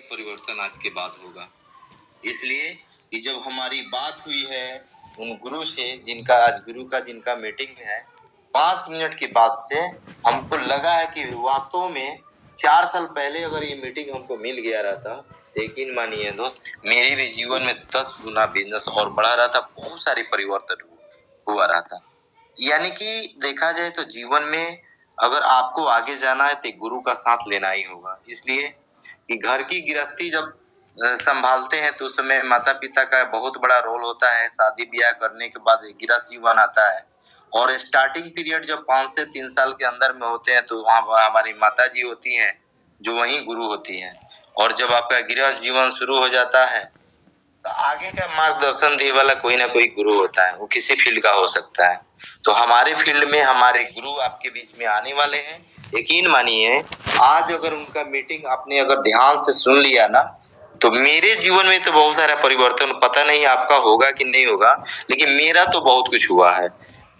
परिवर्तन आज के बाद होगा। इसलिए कि जब हमारी बात हुई है उन गुरु से जिनका मीटिंग है, 5 मिनट के बाद से हमको लगा है कि वास्तव में 4 साल पहले अगर ये मीटिंग हमको मिल गया रहता, यकीन मानिए दोस्त, मेरे भी जीवन में 10 गुना बिजनेस और बढ़ा रहा था, बहुत सारे परिवर्तन हुआ रहा था। यानी कि देखा जाए तो जीवन में अगर आपको आगे जाना है तो गुरु का साथ लेना ही होगा। इसलिए कि घर की गृहस्थी जब संभालते हैं तो उस समय माता पिता का बहुत बड़ा रोल होता है। शादी ब्याह करने के बाद गृहस्थ जीवन आता है और स्टार्टिंग पीरियड जब 5 से 3 साल के अंदर में होते हैं तो वहाँ हमारी माता जी होती हैं जो वहीं गुरु होती हैं। और जब आपका गृहस्थ जीवन शुरू हो जाता है तो आगे का मार्गदर्शन देने वाला कोई ना कोई गुरु होता है, वो किसी फील्ड का हो सकता है। तो हमारे फील्ड में हमारे गुरु आपके बीच में आने वाले हैं। यकीन मानिए आज अगर उनका मीटिंग आपने अगर ध्यान से सुन लिया ना, तो मेरे जीवन में तो बहुत सारा परिवर्तन, पता नहीं आपका होगा कि नहीं होगा, लेकिन मेरा तो बहुत कुछ हुआ है।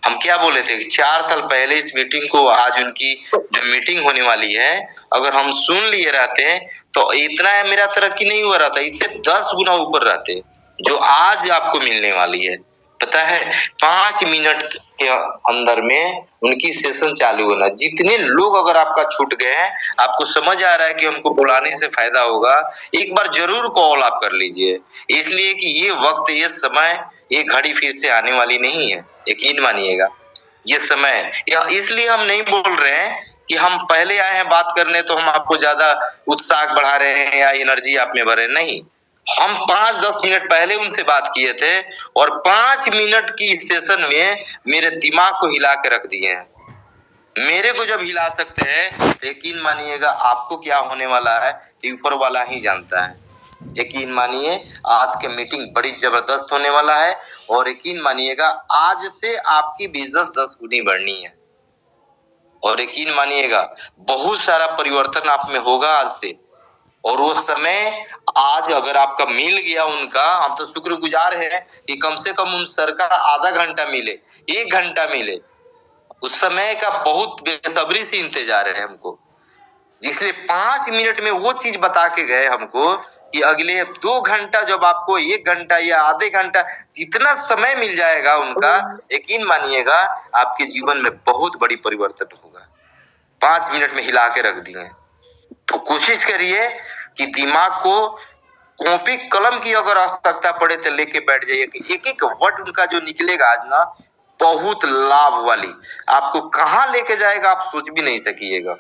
हम क्या बोले थे कि 4 साल पहले इस मीटिंग को, आज उनकी जो मीटिंग होने वाली है, अगर हम सुन लिए रहते तो इतना मेरा तरक्की नहीं हुआ रहता, इससे 10 गुना ऊपर रहते जो आज आपको मिलने वाली है। पता है 5 मिनट के अंदर में उनकी सेशन चालू होना, जितने लोग अगर आपका छूट गए हैं, आपको समझ आ रहा है कि हमको बुलाने से फायदा होगा, एक बार जरूर कॉल आप कर लीजिए। इसलिए कि ये वक्त, ये समय, ये घड़ी फिर से आने वाली नहीं है, यकीन मानिएगा। ये समय इसलिए हम नहीं बोल रहे हैं कि हम पहले आए हैं बात करने तो हम आपको ज्यादा उत्साह बढ़ा रहे हैं या एनर्जी आप में भर रहे हैं, नहीं। हम 5-10 मिनट पहले उनसे बात किए थे और 5 मिनट की इस सेशन में मेरे दिमाग को हिला के रख दिए हैं। मेरे को जब हिला सकते हैं तो यकीन मानिएगा आपको क्या होने वाला है कि ऊपर वाला ही जानता है। यकीन मानिए आज के मीटिंग बड़ी जबरदस्त होने वाला है और यकीन मानिएगा आज से आपकी बिजनेस 10 गुनी बढ़नी है। और यकीन मानिएगा बहुत सारा परिवर्तन आप में होगा आज से। और वो समय आज अगर आपका मिल गया उनका, हम तो शुक्रगुजार हैं कि कम से कम उन सर का आधा घंटा मिले, 1 घंटा मिले, उस समय का बहुत बेसब्री से इंतजार है हमको। जिसने 5 मिनट में वो चीज बता के गए हमको कि अगले 2 घंटा जब आपको 1 घंटा या आधे घंटा जितना समय मिल जाएगा उनका, यकीन मानिएगा आपके जीवन में बहुत बड़ी परिवर्तन होगा। 5 मिनट में हिला के रख दिए। तो कोशिश करिए कि दिमाग को कॉपी कलम की अगर आवश्यकता पड़े तो लेके बैठ जाइए कि एक एक वर्ड उनका जो निकलेगा आज ना, बहुत लाभ वाली, आपको कहाँ लेके जाएगा आप सोच भी नहीं सकिएगा।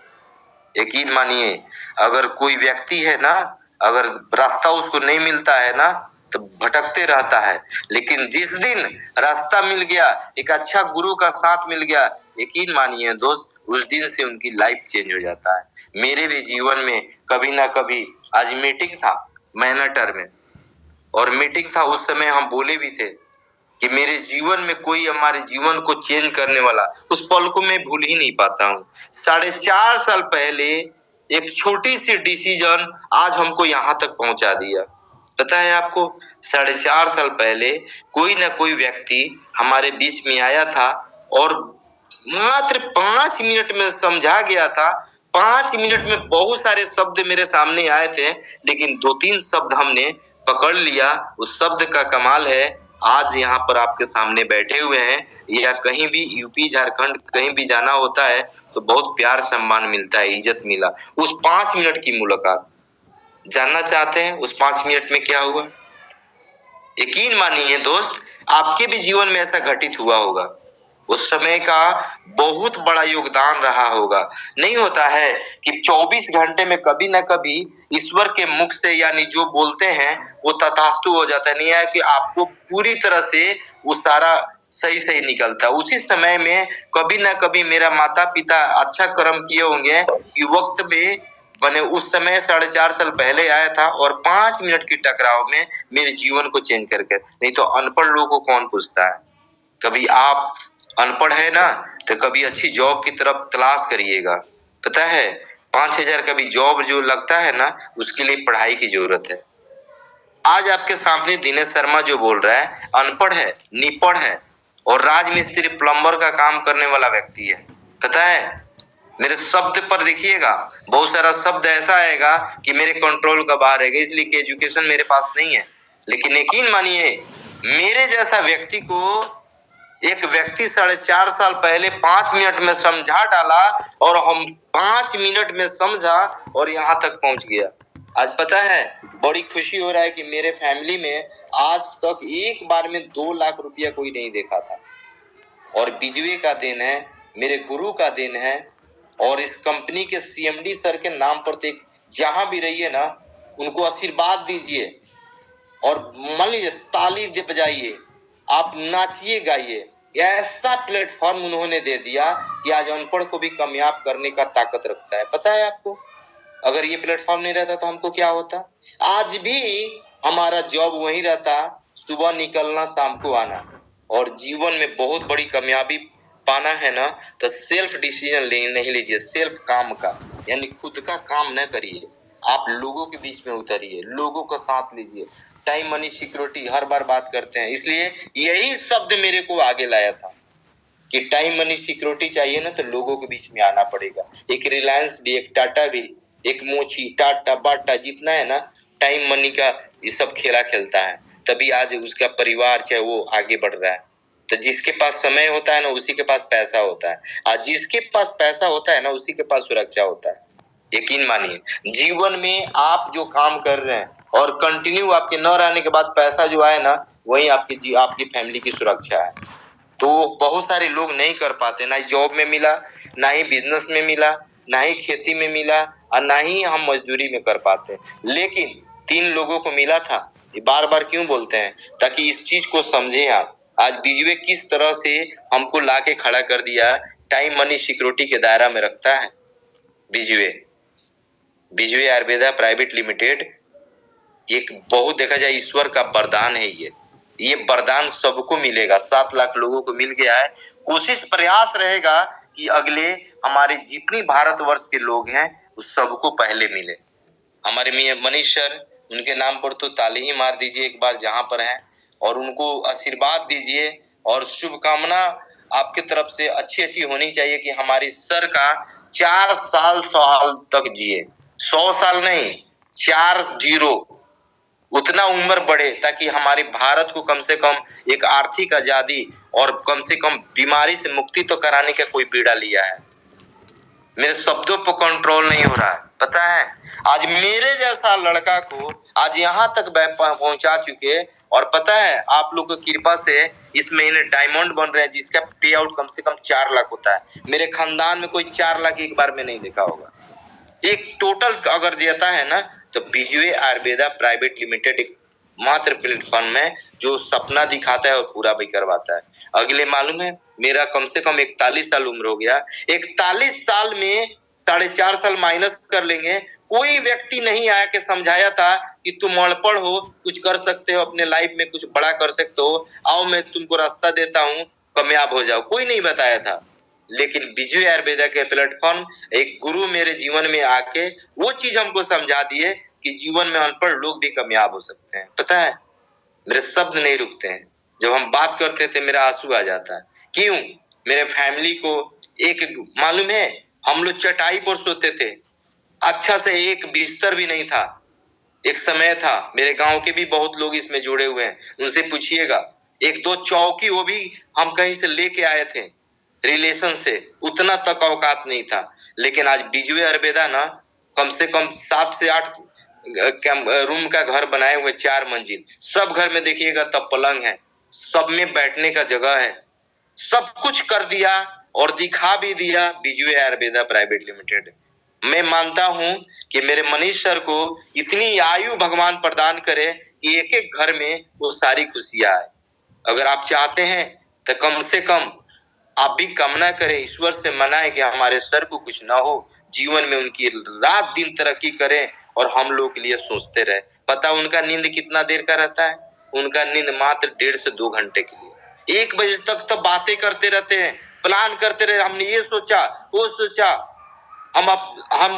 यकीन मानिए अगर कोई व्यक्ति है ना, अगर रास्ता उसको नहीं मिलता है ना तो भटकते रहता है, लेकिन जिस दिन रास्ता मिल गया, एक अच्छा गुरु का साथ मिल गया, यकीन मानिए दोस्त उस दिन से उनकी लाइफ चेंज हो जाता है। मेरे भी जीवन में कभी ना कभी, आज मीटिंग था मैनहट्टन में और मीटिंग था, उस समय हम बोले भी थे कि मेरे जीवन में कोई हमारे जीवन को चेंज करने वाला, उस पल को मैं भूल ही नहीं पाता हूँ। 4.5 साल पहले एक छोटी सी डिसीजन आज हमको यहाँ तक पहुंचा दिया। पता है आपको 4.5 साल पहले कोई ना कोई व्यक्ति हमारे बीच में आया था और मात्र 5 मिनट में समझा गया था। 5 मिनट में बहुत सारे शब्द मेरे सामने आए थे, लेकिन 2-3 शब्द हमने पकड़ लिया। उस शब्द का कमाल है आज यहाँ पर आपके सामने बैठे हुए हैं, या कहीं भी यूपी झारखंड कहीं भी जाना होता है तो बहुत प्यार सम्मान मिलता है, इज्जत मिला। उस 5 मिनट की मुलाकात जानना चाहते हैं उस 5 मिनट में क्या हुआ? यकीन मानिए दोस्त आपके भी जीवन में ऐसा घटित हुआ होगा। उस समय का बहुत बड़ा योगदान रहा होगा। नहीं होता है कि 24 घंटे में कभी ना कभी ईश्वर के मुख से यानी जो बोलते हैं वो तथास्तु हो जाता है। नहीं है कि आपको पूरी तरह से वो सारा सही सही निकलता। उसी समय में कभी ना कभी मेरा माता पिता अच्छा कर्म किए होंगे कि वक्त में बने, उस समय 4.5 साल पहले आया था और 5 मिनट की टकराव में मेरे जीवन को चेंज करके। नहीं तो अनपढ़ लोगों को कौन पूछता है? कभी आप अनपढ़ है ना तो कभी अच्छी जॉब की तरफ तलाश करिएगा। पता है 5,000 का भी जॉब जो लगता है ना, उसके लिए पढ़ाई की जरूरत है। आज आपके सामने दिनेश शर्मा जो बोल रहा है अनपढ़ है, निपढ़ है और राजमिस्त्री प्लम्बर का काम करने वाला व्यक्ति है। पता है मेरे शब्द पर देखिएगा, बहुत सारा शब्द ऐसा आएगा कि मेरे कंट्रोल का बाहर रहेगा, इसलिए कि एजुकेशन मेरे पास नहीं है। लेकिन यकीन मानिए, मेरे जैसा व्यक्ति को एक व्यक्ति 4.5 साल पहले 5 मिनट में समझा डाला, और हम 5 मिनट में समझा और यहाँ तक पहुंच गया। आज पता है, बड़ी खुशी हो रहा है कि मेरे फैमिली में आज तक एक बार में 2 लाख रुपया कोई नहीं देखा था, और बिजवे का देन है, मेरे गुरु का देन है, और इस कंपनी के सीएमडी सर के नाम पर तो जहां भी रहिए ना, उनको आशीर्वाद दीजिए, और मान लीजिए ताली दे बजाइए, आप नाचिए गाइए। ऐसा प्लेटफॉर्म उन्होंने दे दिया कि आज अनपढ़ को भी कामयाब करने का ताकत रखता है। पता है आपको, अगर ये प्लेटफॉर्म नहीं रहता तो हमको क्या होता? आज भी हमारा जॉब वही रहता, सुबह निकलना शाम को आना। और जीवन में बहुत बड़ी कामयाबी पाना है ना, तो सेल्फ डिसीजन नहीं लीजिए, सेल्फ काम का, यानी खुद का काम न करिए, आप लोगों के बीच में उतरिए, लोगों का साथ लीजिए। टाइम मनी सिक्योरिटी हर बार बात करते हैं, इसलिए यही शब्द मेरे को आगे लाया था कि टाइम मनी सिक्योरिटी चाहिए ना, तो लोगों के बीच में आना पड़ेगा। एक रिलायंस भी, एक टाटा भी, एक मोची, टाटा, बाटा, जितना है ना टाइम मनी का, ये सब खेला खेलता है, तभी आज उसका परिवार चाहे वो आगे बढ़ रहा है। तो जिसके पास समय होता है ना, उसी के पास पैसा होता है, और जिसके पास पैसा होता है ना, उसी के पास सुरक्षा होता है। यकीन मानिए, जीवन में आप जो काम कर रहे हैं और कंटिन्यू आपके न रहने के बाद पैसा जो आए ना, वही आपकी फैमिली की सुरक्षा है। तो बहुत सारे लोग नहीं कर पाते, ना ही जॉब में मिला, ना ही बिजनेस में मिला, ना ही खेती में मिला, और ना ही हम मजदूरी में कर पाते। लेकिन 3 लोगों को मिला था। ये बार बार क्यों बोलते हैं? ताकि इस चीज को समझे आप। आज बिजवे किस तरह से हमको लाके खड़ा कर दिया, टाइम मनी सिक्योरिटी के दायरा में रखता है। बिजवे आयुर्वेदा प्राइवेट लिमिटेड एक बहुत देखा जाए ईश्वर का वरदान है। ये वरदान सबको मिलेगा, 7 लाख लोगों को मिल गया है। कोशिश प्रयास रहेगा कि अगले हमारे जितनी भारतवर्ष के लोग हैं उस सबको पहले मिले। हमारे मनीष सर, उनके नाम पर तो ताली ही मार दीजिए एक बार जहां पर हैं, और उनको आशीर्वाद दीजिए, और शुभकामना आपके तरफ से अच्छी होनी चाहिए कि हमारी सर का 4 साल तक जिए, 100 साल नहीं, 40 उतना उम्र बढ़े, ताकि हमारे भारत को कम से कम एक आर्थिक आजादी और कम से कम बीमारी से मुक्ति तो कराने का कोई बीड़ा लिया है। मेरे शब्दों पर कंट्रोल नहीं हो रहा है। पता है, आज मेरे जैसा लड़का को आज यहाँ तक पहुंचा चुके, और पता है आप लोग की कृपा से इस महीने डायमंड बन रहे हैं, जिसका पे आउट कम से कम 4 लाख होता है। मेरे खानदान में कोई 4 लाख एक बार में नहीं देखा होगा। एक टोटल अगर देता है ना, तो बिजवे आयुर्वेदा प्राइवेट लिमिटेड एक मात्र प्लेटफॉर्म है जो सपना दिखाता है और पूरा भी करवाता है। अगले मालूम है, मेरा कम से कम 41 साल उम्र हो गया। 41 साल में 4.5 साल माइनस कर लेंगे, कोई व्यक्ति नहीं आया कि समझाया था कि तुम अनपढ़ हो, कुछ कर सकते हो अपने लाइफ में, कुछ बड़ा कर सकते हो, आओ मैं तुमको रास्ता देता हूँ, कामयाब हो जाओ। कोई नहीं बताया था। लेकिन बिजवे आयुर्वेदा के प्लेटफॉर्म, एक गुरु मेरे जीवन में आके वो चीज हमको समझा दिए कि जीवन में अनपढ़ लोग भी कामयाब हो सकते हैं। पता है, मेरे शब्द नहीं रुकते हैं, जब हम बात करते थे मेरा आंसू आ जाता है। क्यों? मेरे फैमिली को एक मालूम है, हम लोग चटाई पर सोते थे, अच्छा से एक बिस्तर भी नहीं था। एक समय था, मेरे गांव के भी बहुत लोग इसमें जुड़े हुए हैं, उनसे पूछिएगा, 1-2 चौकी वो भी हम कहीं से लेके आए थे रिलेशन से, उतना तक औकात नहीं था। लेकिन आज बिजवे आयुर्वेदा ना, कम से कम 7 से 8 रूम का घर बनाए हुए, 4 मंजिल, सब घर में देखिएगा तब पलंग है, सब में बैठने का जगह है, सब कुछ कर दिया और दिखा भी दिया बिजवे आयुर्वेदा प्राइवेट लिमिटेड। मैं मानता हूं कि मेरे मनीष सर को इतनी आयु भगवान प्रदान करे कि एक एक घर में वो सारी खुशियां आए। अगर आप चाहते हैं तो कम से कम आप भी कामना करें, ईश्वर से मनाएं कि हमारे सर को कुछ ना हो, जीवन में उनकी रात दिन तरक्की करें, और हम लोग के लिए सोचते रहे। पता उनका नींद कितना देर का रहता है? उनका नींद मात्र 1.5 से 2 घंटे के लिए। 1 बजे तक तो बातें करते रहते हैं, प्लान करते रहे, हमने ये सोचा, वो सोचा, हम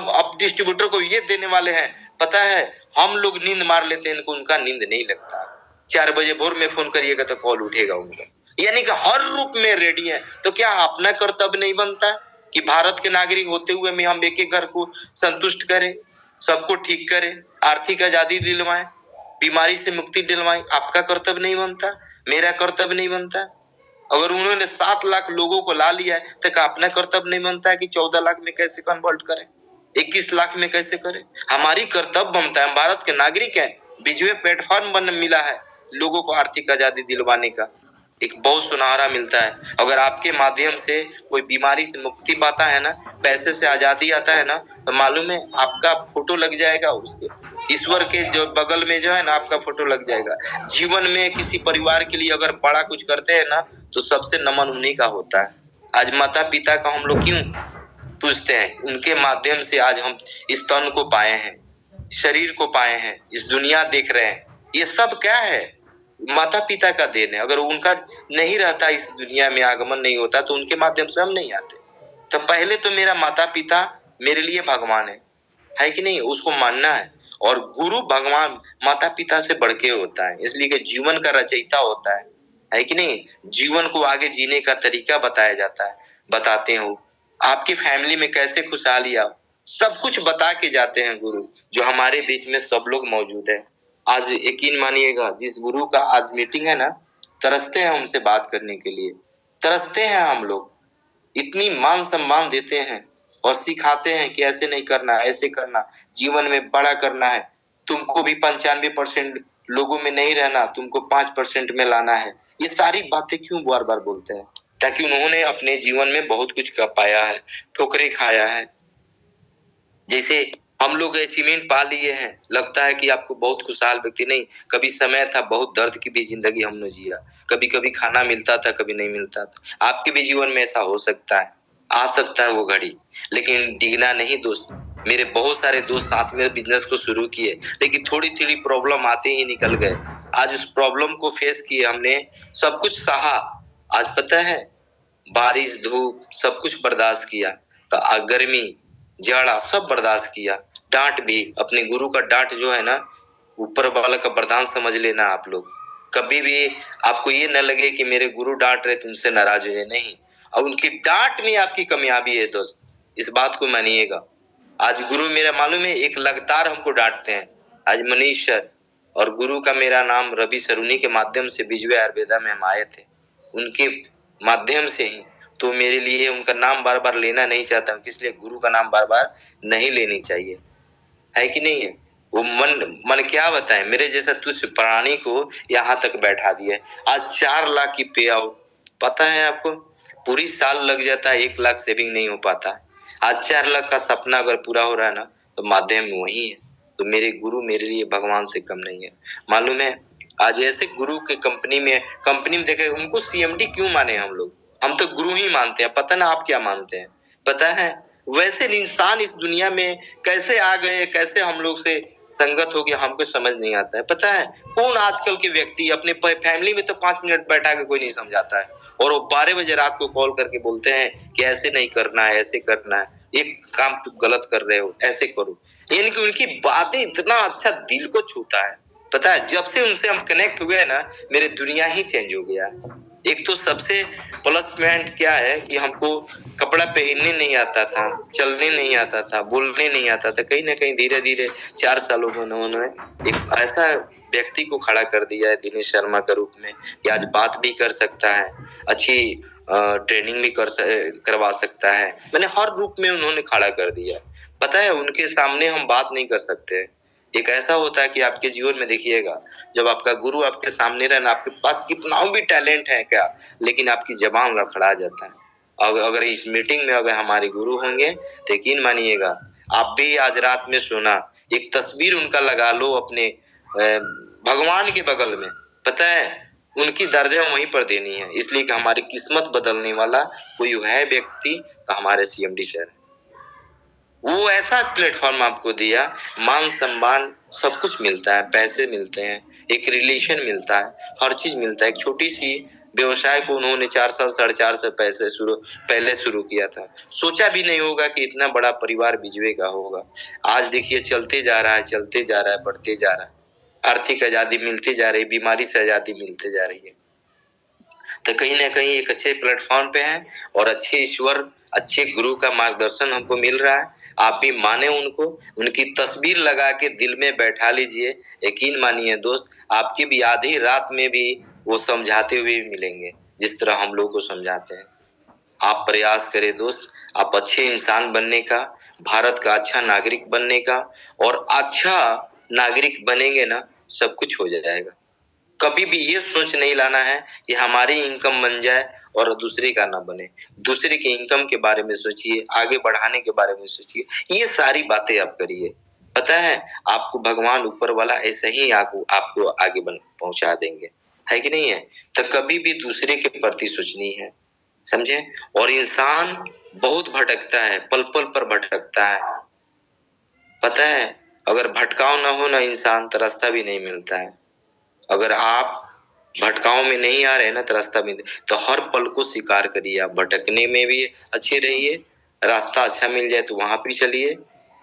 अब डिस्ट्रीब्यूटर को ये देने वाले हैं। पता है, हम लोग नींद मार लेते हैं, इनको उनका नींद नहीं लगता। 4 बजे भोर में फोन करिएगा तो कॉल उठेगा उनका, यानी कि हर रूप में रेडी है। तो क्या अपना कर्तव्य नहीं बनता? कि भारत के नागरिक होते हुए में हम एक एक घर को संतुष्ट करें, सबको ठीक करें, आर्थिक आजादी दिलवाएं, बीमारी से मुक्ति दिलवाएं। आपका कर्तव्य नहीं बनता, मेरा कर्तव्य नहीं बनता? अगर उन्होंने 7 लाख लोगों को ला लिया है तो क्या अपना कर्तव्य नहीं बनता है कि 14 लाख में कैसे कन्वर्ट करें, 21 लाख में कैसे करें? हमारी कर्तव्य बनता है, हम भारत के नागरिक हैं। विजुअल प्लेटफॉर्म बन मिला है लोगों को आर्थिक आजादी दिलवाने का, एक बहुत सुनहरा मिलता है। अगर आपके माध्यम से कोई बीमारी से मुक्ति पाता है ना, पैसे से आजादी आता है ना, तो मालूम है आपका फोटो लग जाएगा उसके ईश्वर के जो बगल में जो है ना, आपका फोटो लग जाएगा। जीवन में किसी परिवार के लिए अगर बड़ा कुछ करते हैं ना, तो सबसे नमन उन्हीं का होता है। आज माता पिता का हम लोग क्यों पूछते हैं? उनके माध्यम से आज हम इस तन को पाए हैं, शरीर को पाए हैं, इस दुनिया देख रहे हैं। ये सब क्या है? माता पिता का देन है। अगर उनका नहीं रहता, इस दुनिया में आगमन नहीं होता, तो उनके माध्यम से हम नहीं आते। तो पहले तो मेरा माता पिता मेरे लिए भगवान है कि नहीं? उसको मानना है। और गुरु भगवान माता पिता से बढ़ के होता है, इसलिए कि जीवन का रचयिता होता है कि नहीं? जीवन को आगे जीने का तरीका बताया जाता है, बताते हो। आपकी फैमिली में कैसे खुशहाली आओ, सब कुछ बता के जाते हैं गुरु, जो हमारे बीच में सब लोग मौजूद है। आज यकीन मानिएगा, जिस गुरु का आज मीटिंग है ना, तरसते हैं उनसे बात करने के लिए, तरसते हैं हम लोग। इतनी मान सम्मान देते हैं और सिखाते हैं कि ऐसे नहीं करना, ऐसे करना, जीवन में बड़ा करना है। तुमको भी 95% लोगों में नहीं रहना, तुमको 5% में लाना है। ये सारी बातें क्यों बार बार बोलते हैं? ताकि उन्होंने अपने जीवन में बहुत कुछ कर पाया है, ठोकरें खाया है। जैसे हम लोग अचीवमेंट पा लिए हैं, लगता है कि आपको बहुत खुशहाल व्यक्ति नहीं। कभी समय था बहुत दर्द की भी जिंदगी हमने जिया, कभी कभी खाना मिलता था, कभी नहीं मिलता था। आपके भी जीवन में ऐसा हो सकता है, आ सकता है वो घड़ी। लेकिन डिगना नहीं दोस्त, मेरे बहुत सारे दोस्त साथ में बिजनेस को शुरू किए, लेकिन थोड़ी थोड़ी प्रॉब्लम आते ही निकल गए। आज उस प्रॉब्लम को फेस किए हमने, सब कुछ सहा। आज पता है, बारिश धूप सब कुछ बर्दाश्त किया, तो गर्मी जाड़ा सब बर्दाश्त किया। डांट भी, अपने गुरु का डांट जो है ना, ऊपर वाला का वरदान समझ लेना आप लोग। कभी भी आपको ये न लगे कि मेरे गुरु डांट रहे तुमसे नाराज हुए, नहीं। और उनकी डांट में आपकी कामयाबी है दोस्त, इस बात को मानिएगा। आज गुरु मेरा मालूम है, एक लगातार हमको डांटते हैं। आज मनीष सर और गुरु का मेरा नाम रवि सरुनी के माध्यम से विजय आयुर्वेदा में हम आए थे, उनके माध्यम से ही। तो मेरे लिए उनका नाम बार बार लेना नहीं चाहता हूँ, इसलिए गुरु का नाम बार बार नहीं लेनी चाहिए, है कि नहीं है? वो मन क्या बताए, मेरे जैसा तुच्छ प्राणी को यहाँ तक बैठा दिया। आज 4 लाख की पे आउट, पता है आपको? पूरी साल लग जाता है, 1 लाख सेविंग नहीं हो पाता। आज 4 लाख का सपना अगर पूरा हो रहा है ना, तो माध्यम वही है। तो मेरे गुरु मेरे लिए भगवान से कम नहीं है, मालूम है? आज ऐसे गुरु के कंपनी में देखे, उनको सीएमडी क्यों माने हम लोग? हम तो गुरु ही मानते हैं। पता ना आप क्या मानते हैं? पता है वैसे इंसान इस दुनिया में कैसे आ गए, कैसे हम लोग से संगत हो गया, हमको समझ नहीं आता है। पता है कौन आजकल के व्यक्ति अपने फैमिली में तो 5 मिनट बैठा के कोई नहीं समझाता है, और वो 12 बजे रात को कॉल करके बोलते हैं कि ऐसे नहीं करना है, ऐसे करना है, ये काम तुम गलत कर रहे हो, ऐसे करो। यानी कि उनकी बातें इतना अच्छा दिल को छूता है। पता है जब से उनसे हम कनेक्ट हुए ना, मेरे दुनिया ही चेंज हो गया है। एक तो सबसे प्लस पॉइंट क्या है कि हमको कपड़ा पहनने नहीं आता था, चलने नहीं आता था, बोलने नहीं आता था। कहीं ना कहीं धीरे धीरे 4 सालों में उन्होंने एक ऐसा व्यक्ति को खड़ा कर दिया है दिनेश शर्मा के रूप में, कि आज बात भी कर सकता है, अच्छी ट्रेनिंग भी करवा सकता है। मैंने हर रूप में उन्होंने खड़ा कर दिया। पता है उनके सामने हम बात नहीं कर सकते। एक ऐसा होता है कि आपके जीवन में देखिएगा, जब आपका गुरु आपके सामने रहना, आपके पास कितना भी टैलेंट है क्या, लेकिन आपकी जबान लड़खड़ा जाता है। अगर इस मीटिंग में अगर हमारे गुरु होंगे, तो यकीन मानिएगा, आप भी आज रात में सोना, एक तस्वीर उनका लगा लो अपने भगवान के बगल में। पता है उनकी दर्दें वहीं पर देनी है, इसलिए कि हमारी किस्मत बदलने वाला कोई है व्यक्ति, तो हमारे सीएमडी सर। वो ऐसा प्लेटफॉर्म आपको दिया, मान सम्मान सब कुछ मिलता है, पैसे मिलते हैं, एक रिलेशन मिलता है, हर चीज मिलता है। एक छोटी सी व्यवसाय को उन्होंने 4 साल 4.5 पैसे पहले शुरू किया था। सोचा भी नहीं होगा कि इतना बड़ा परिवार बिजवे का होगा। आज देखिए चलते जा रहा है, चलते जा रहा है, बढ़ते जा रहा है। आर्थिक आजादी मिलती जा रही, बीमारी से आजादी मिलती जा रही है। तो कहीं ना कहीं एक अच्छे प्लेटफॉर्म पे हैं और अच्छे ईश्वर, अच्छे गुरु का मार्गदर्शन हमको मिल रहा है। आप भी माने उनको, उनकी तस्वीर लगा के दिल में बैठा लीजिए। यकीन मानिए दोस्त, आपकी भी आधी रात में भी वो समझाते हुए मिलेंगे जिस तरह हम लोग को समझाते हैं। आप प्रयास करें दोस्त, आप अच्छे इंसान बनने का, भारत का अच्छा नागरिक बनने का, और अच्छा नागरिक बनेंगे ना, सब कुछ हो जाएगा। कभी भी ये सोच नहीं लाना है कि हमारी इनकम बन जाए और दूसरे का ना बने। दूसरे के इनकम के बारे में सोचिए, आगे बढ़ाने के बारे में सोचिए, ये सारी बातें आप करिए। पता है आपको भगवान ऊपर वाला ऐसे ही आपको आगे पहुंचा देंगे, है कि नहीं है? तो कभी भी दूसरे के प्रति सोचनी है, समझे? और इंसान बहुत भटकता है, पल पल पर भटकता है। पता है अगर भटकाव ना हो ना इंसान, तो रास्ता भी नहीं मिलता है। अगर आप भटकाव में नहीं आ रहे ना, तो रास्ता भी, तो हर पल को स्वीकार करिए। आप भटकने में भी अच्छे रहिए, रास्ता अच्छा मिल जाए तो वहां पे चलिए।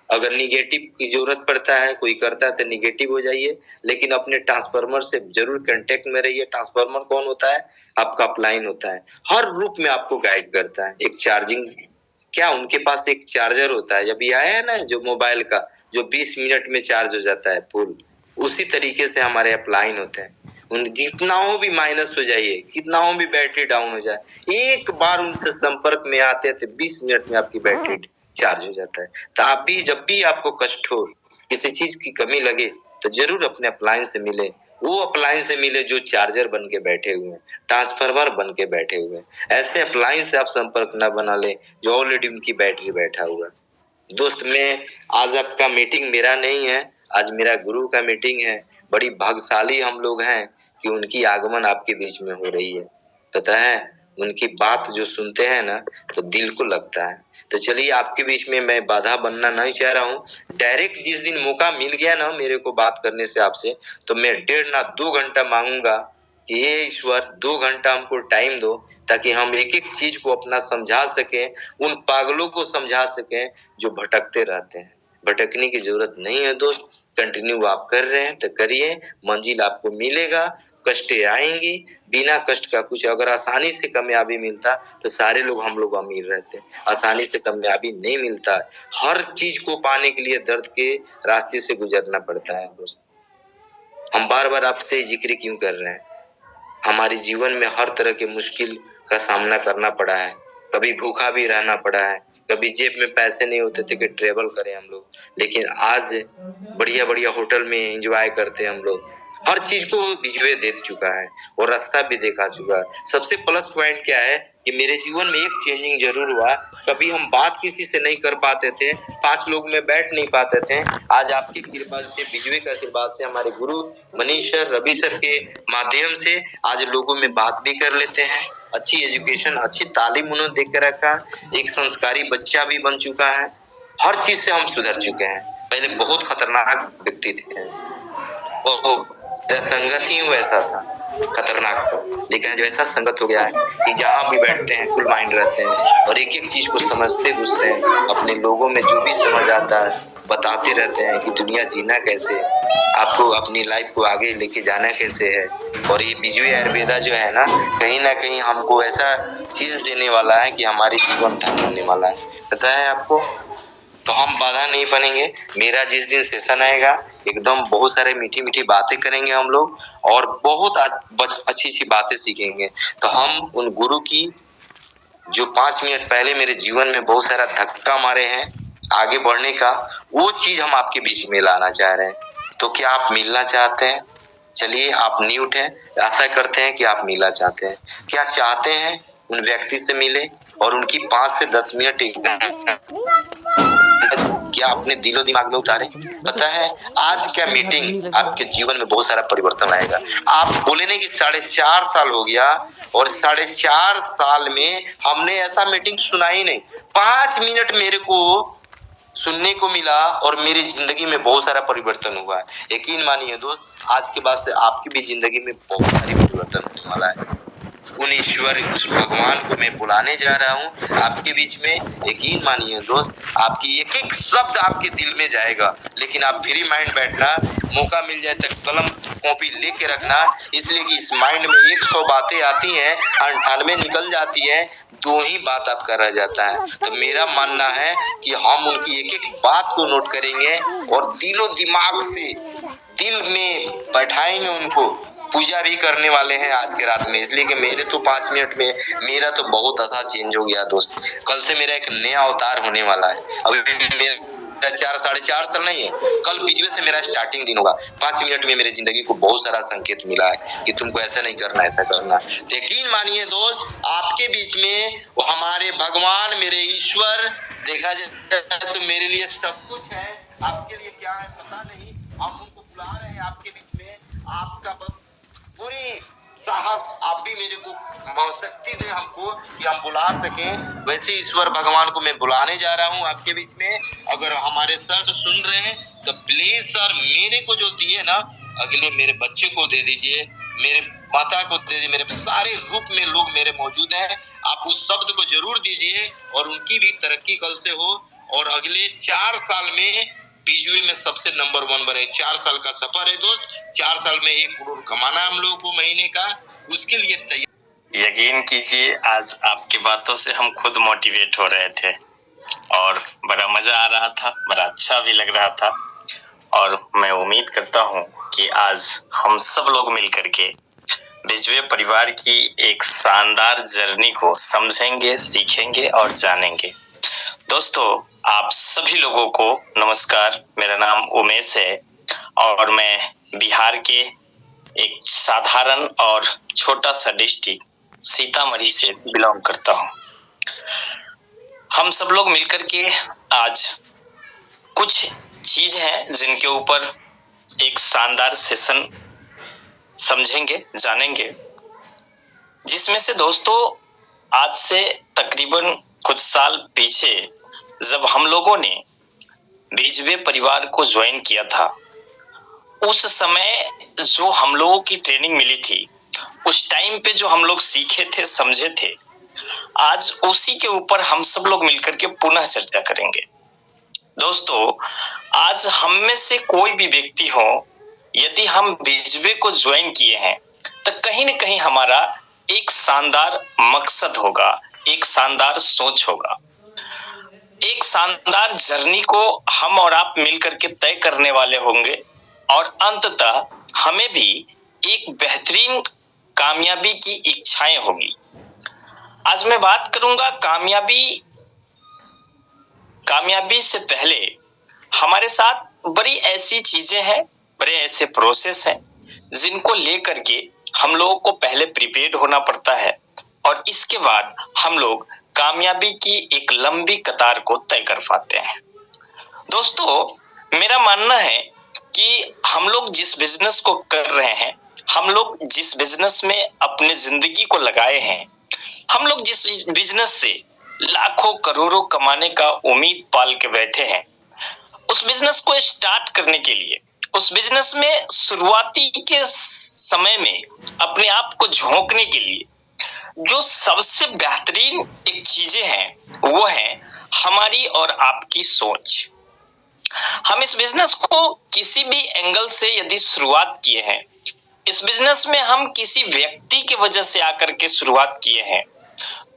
अगर निगेटिव की जरूरत पड़ता है, कोई करता है तो निगेटिव हो जाइए, लेकिन अपने ट्रांसफार्मर से जरूर कांटेक्ट में रहिए। ट्रांसफार्मर कौन होता है? आपका अपलाइन होता है, हर रूप में आपको गाइड करता है। एक चार्जिंग, क्या उनके पास एक चार्जर होता है, जब ये आया है ना जो मोबाइल का, जो 20 मिनट में चार्ज हो जाता है फुल, उसी तरीके से हमारे अपलाइन होते हैं। उन जितना हो भी माइनस हो जाइए, कितना हो भी बैटरी डाउन हो जाए, एक बार उनसे संपर्क में आते थे 20 मिनट में आपकी बैटरी चार्ज हो जाता है। तो आप भी जब भी आपको कष्ट हो, किसी चीज की कमी लगे, तो जरूर अपने अपलाइन से मिले। वो अपलाइन से मिले जो चार्जर बन के बैठे हुए हैं, ट्रांसफार्मर बन के बैठे हुए हैं। ऐसे अपलाइन से आप संपर्क न बना ले जो ऑलरेडी उनकी बैटरी बैठा हुआ है। दोस्त, मैं आज आपका मीटिंग मेरा नहीं है, आज मेरा गुरु का मीटिंग है। बड़ी भाग्यशाली हम लोग हैं कि उनकी आगमन आपके बीच में हो रही है। पता है उनकी बात जो सुनते हैं ना, तो दिल को लगता है। तो चलिए, आपके बीच में मैं बाधा बनना नहीं चाह रहा हूँ। डायरेक्ट जिस दिन मौका मिल गया ना मेरे को बात करने से आपसे, तो मैं 1.5 ना 2 घंटा मांगूंगा कि ये ईश्वर 2 घंटा हमको टाइम दो, ताकि हम एक एक चीज को अपना समझा सके, उन पागलों को समझा सके जो भटकते रहते हैं। भटकने की जरूरत नहीं है दोस्त, कंटिन्यू आप कर रहे हैं तो करिए, मंजिल आपको मिलेगा। कष्ट आएंगी, बिना कष्ट का कुछ, अगर आसानी से कामयाबी मिलता तो सारे लोग हम लोग अमीर रहते। आसानी से कामयाबी नहीं मिलता, हर चीज को पाने के लिए दर्द के रास्ते से गुजरना पड़ता है दोस्त। हम बार बार आपसे जिक्र क्यों कर रहे हैं? हमारे जीवन में हर तरह के मुश्किल का सामना करना पड़ा है, कभी भूखा भी रहना पड़ा है, कभी जेब में पैसे नहीं होते थे कि ट्रेवल करें हम लोग, लेकिन आज बढ़िया बढ़िया होटल में एंजॉय करते हैं हम लोग। हर चीज को विजय दे चुका है और रास्ता भी देखा चुका है। सबसे प्लस पॉइंट क्या है कि मेरे जीवन में एक चेंजिंग जरूर हुआ। कभी हम बात किसी से नहीं कर पाते थे, 5 लोग में बैठ नहीं पाते थे। आज आपकी कृपा से, विजय के आशीर्वाद से, हमारे गुरु मनीष सर, रवि सर के माध्यम से आज लोगों में बात भी कर लेते हैं। अच्छी एजुकेशन, अच्छी तालीम उन्होंने दे के रखा, एक संस्कारी बच्चा भी बन चुका है। हर चीज से हम सुधर चुके हैं। पहले बहुत खतरनाक व्यक्ति थे, वो संगत ही वैसा था, खतरनाक था, लेकिन जो ऐसा संगत हो गया है कि जहाँ भी बैठते हैं फुल माइंड रहते हैं और एक एक चीज को समझते बुझते हैं। अपने लोगों में जो भी समझ आता है बताते रहते हैं कि दुनिया जीना कैसे, आपको अपनी लाइफ को आगे लेके जाना कैसे है। और ये विजय आयुर्वेदा जो है ना कहीं हमको ऐसा चीज देने वाला है कि हमारी जीवन धन्य होने वाला है। पता है आपको? तो हम बाधा नहीं बनेंगे। मेरा जिस दिन सेशन आएगा, एकदम बहुत सारे मीठी मीठी बातें करेंगे हम लोग और बहुत अच्छी अच्छी बातें सीखेंगे। तो हम उन गुरु की जो 5 मिनट पहले मेरे जीवन में बहुत सारा धक्का मारे हैं आगे बढ़ने का, वो चीज हम आपके बीच में लाना चाह रहे हैं। तो क्या आप मिलना चाहते हैं? चलिए, आप म्यूट हैं, आशा करते हैं कि आप मिलना चाहते हैं। क्या चाहते हैं उन व्यक्ति से मिले और उनकी 5 से 10 मिनट क्या अपने दिलो दिमाग में उतारे? पता है आज क्या मीटिंग आपके जीवन में बहुत सारा परिवर्तन आएगा। आप बोले नहीं कि 4.5 साल हो गया और 4.5 साल में हमने ऐसा मीटिंग सुना ही नहीं। 5 मिनट मेरे को सुनने को मिला और मेरी जिंदगी में बहुत सारा परिवर्तन हुआ है। यकीन मानिए दोस्त, आज के बाद से आपकी भी जिंदगी में बहुत सारी परिवर्तन होने वाला है। उन ईश्वर, उस भगवान को मैं बुलाने जा रहा हूँ आपके बीच में। यकीन मानिए दोस्त, आपकी एक एक शब्द आपके दिल में जाएगा, लेकिन आप फ्री माइंड बैठना, मौका मिल जाए तो कलम कॉपी लेके रखना, इसलिए कि इस माइंड में 100 बातें आती हैं, 98 निकल जाती है, 2 ही बात आपका रह जाता है। तो मेरा मानना है कि हम उनकी एक एक बात को नोट करेंगे और दिलो दिमाग से दिल में बैठाएंगे उनको, पूजा भी करने वाले हैं आज के रात में। इसलिए कि मेरे तो 5 मिनट में मेरा तो बहुत दशा चेंज हो गया दोस्त। कल से मेरा एक नया अवतार होने वाला है। अभी मेरा 4 साढ़े 4 साल नहीं है, कल बीजवे से मेरा स्टार्टिंग दिन होगा। 5 मिनट में मेरे जिंदगी को बहुत सारा संकेत मिला है कि तुमको ऐसा नहीं करना, ऐसा करना। यकीन मानिए दोस्त, आपके बीच में वो हमारे भगवान, मेरे ईश्वर, देखा जाए तो मेरे लिए सब कुछ है। आपके लिए क्या है पता नहीं, हम उनको बुला रहे हैं आपके बीच में। आपका बस पूरी साहस, आप भी मेरे को शक्ति दे हमको कि हम बुला सके। वैसे ईश्वर भगवान को मैं बुलाने जा रहा हूँ आपके बीच में। अगर हमारे सर सुन रहे हैं तो प्लीज सर, मेरे को जो दिए ना, अगले मेरे बच्चे को दे दीजिए, मेरे माता को दे दीजिए, मेरे सारे रूप में लोग मेरे मौजूद हैं। आप उस शब्द को जरूर दीजिए और उनकी भी तरक्की कल से हो और अगले 4 साल में बीजू में सबसे नंबर 1 बने। 4 साल का सफर है दोस्त, 4 साल में 1 करोड़ कमाना हम लोगों को महीने का, उसके लिए तैयार। यकीन कीजिए, आज आपकी बातों से हम खुद मोटिवेट हो रहे थे और बड़ा मजा आ रहा था, बड़ा अच्छा भी लग रहा था। और मैं उम्मीद करता हूँ कि आज हम सब लोग मिलकर के बिजवे परिवार की एक शानदार जर्नी को समझेंगे, सीखेंगे और जानेंगे। दोस्तों, आप सभी लोगों को नमस्कार। मेरा नाम उमेश है और मैं बिहार के एक साधारण और छोटा सा डिस्ट्रिक्ट सीतामढ़ी से बिलोंग करता हूँ। हम सब लोग मिलकर के आज कुछ चीज हैं जिनके ऊपर एक शानदार सेशन समझेंगे, जानेंगे, जिसमें से दोस्तों आज से तकरीबन कुछ साल पीछे जब हम लोगों ने बिजवे परिवार को ज्वाइन किया था, उस समय जो हम लोगों की ट्रेनिंग मिली थी, उस टाइम पे जो हम लोग सीखे थे, समझे थे, आज उसी के ऊपर हम सब लोग मिलकर के पुनः चर्चा करेंगे। दोस्तों, आज हम में से कोई भी व्यक्ति हो, यदि हम बिजवे को ज्वाइन किए हैं तो कहीं न कहीं हमारा एक शानदार मकसद होगा, एक शानदार सोच होगा, एक शानदार जर्नी को हम और आप मिलकर के तय करने वाले होंगे और अंततः हमें भी एक बेहतरीन कामयाबी की इच्छाएं होगी। आज मैं बात करूंगा कामयाबी से पहले हमारे साथ बड़ी ऐसी चीजें हैं, बड़े ऐसे प्रोसेस हैं जिनको लेकर के हम लोगों को पहले प्रिपेयर्ड होना पड़ता है और इसके बाद हम लोग कामयाबी की एक लंबी कतार को तय कर पाते हैं। दोस्तों, मेरा मानना है कि हम लोग जिस बिजनेस को कर रहे हैं, हम लोग जिस बिजनेस में अपने जिंदगी को लगाए हैं, हम लोग जिस बिजनेस से लाखों करोड़ों कमाने का उम्मीद पाल के बैठे हैं, उस बिजनेस को स्टार्ट करने के लिए, उस बिजनेस में शुरुआती के समय में अपने आप को झोंकने के लिए जो सबसे बेहतरीन एक चीजें हैं, वो है हमारी और आपकी सोच। हम इस बिजनेस को किसी भी एंगल से यदि शुरुआत किए हैं, इस बिजनेस में हम किसी व्यक्ति की वजह से आकर के शुरुआत किए हैं,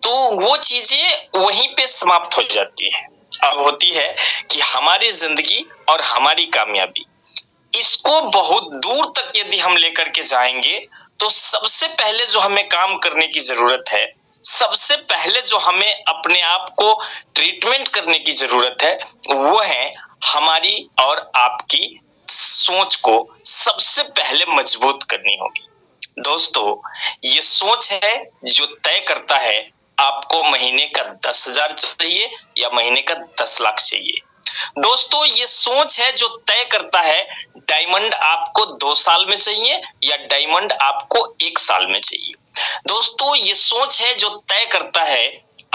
तो वो चीजें वहीं पे समाप्त हो जाती है। अब होती है कि हमारी जिंदगी और हमारी कामयाबी, इसको बहुत दूर तक यदि हम लेकर के जाएंगे, तो सबसे पहले जो हमें काम करने की जरूरत है, सबसे पहले जो हमें अपने आप को ट्रीटमेंट करने की जरूरत है, वो है हमारी और आपकी सोच को सबसे पहले मजबूत करनी होगी। दोस्तों, ये सोच है जो तय करता है आपको महीने का 10,000 चाहिए या महीने का 10 लाख चाहिए। दोस्तों, ये सोच है जो तय करता है डायमंड आपको 2 साल में चाहिए या डायमंड आपको 1 साल में चाहिए। दोस्तों, ये सोच है जो तय करता है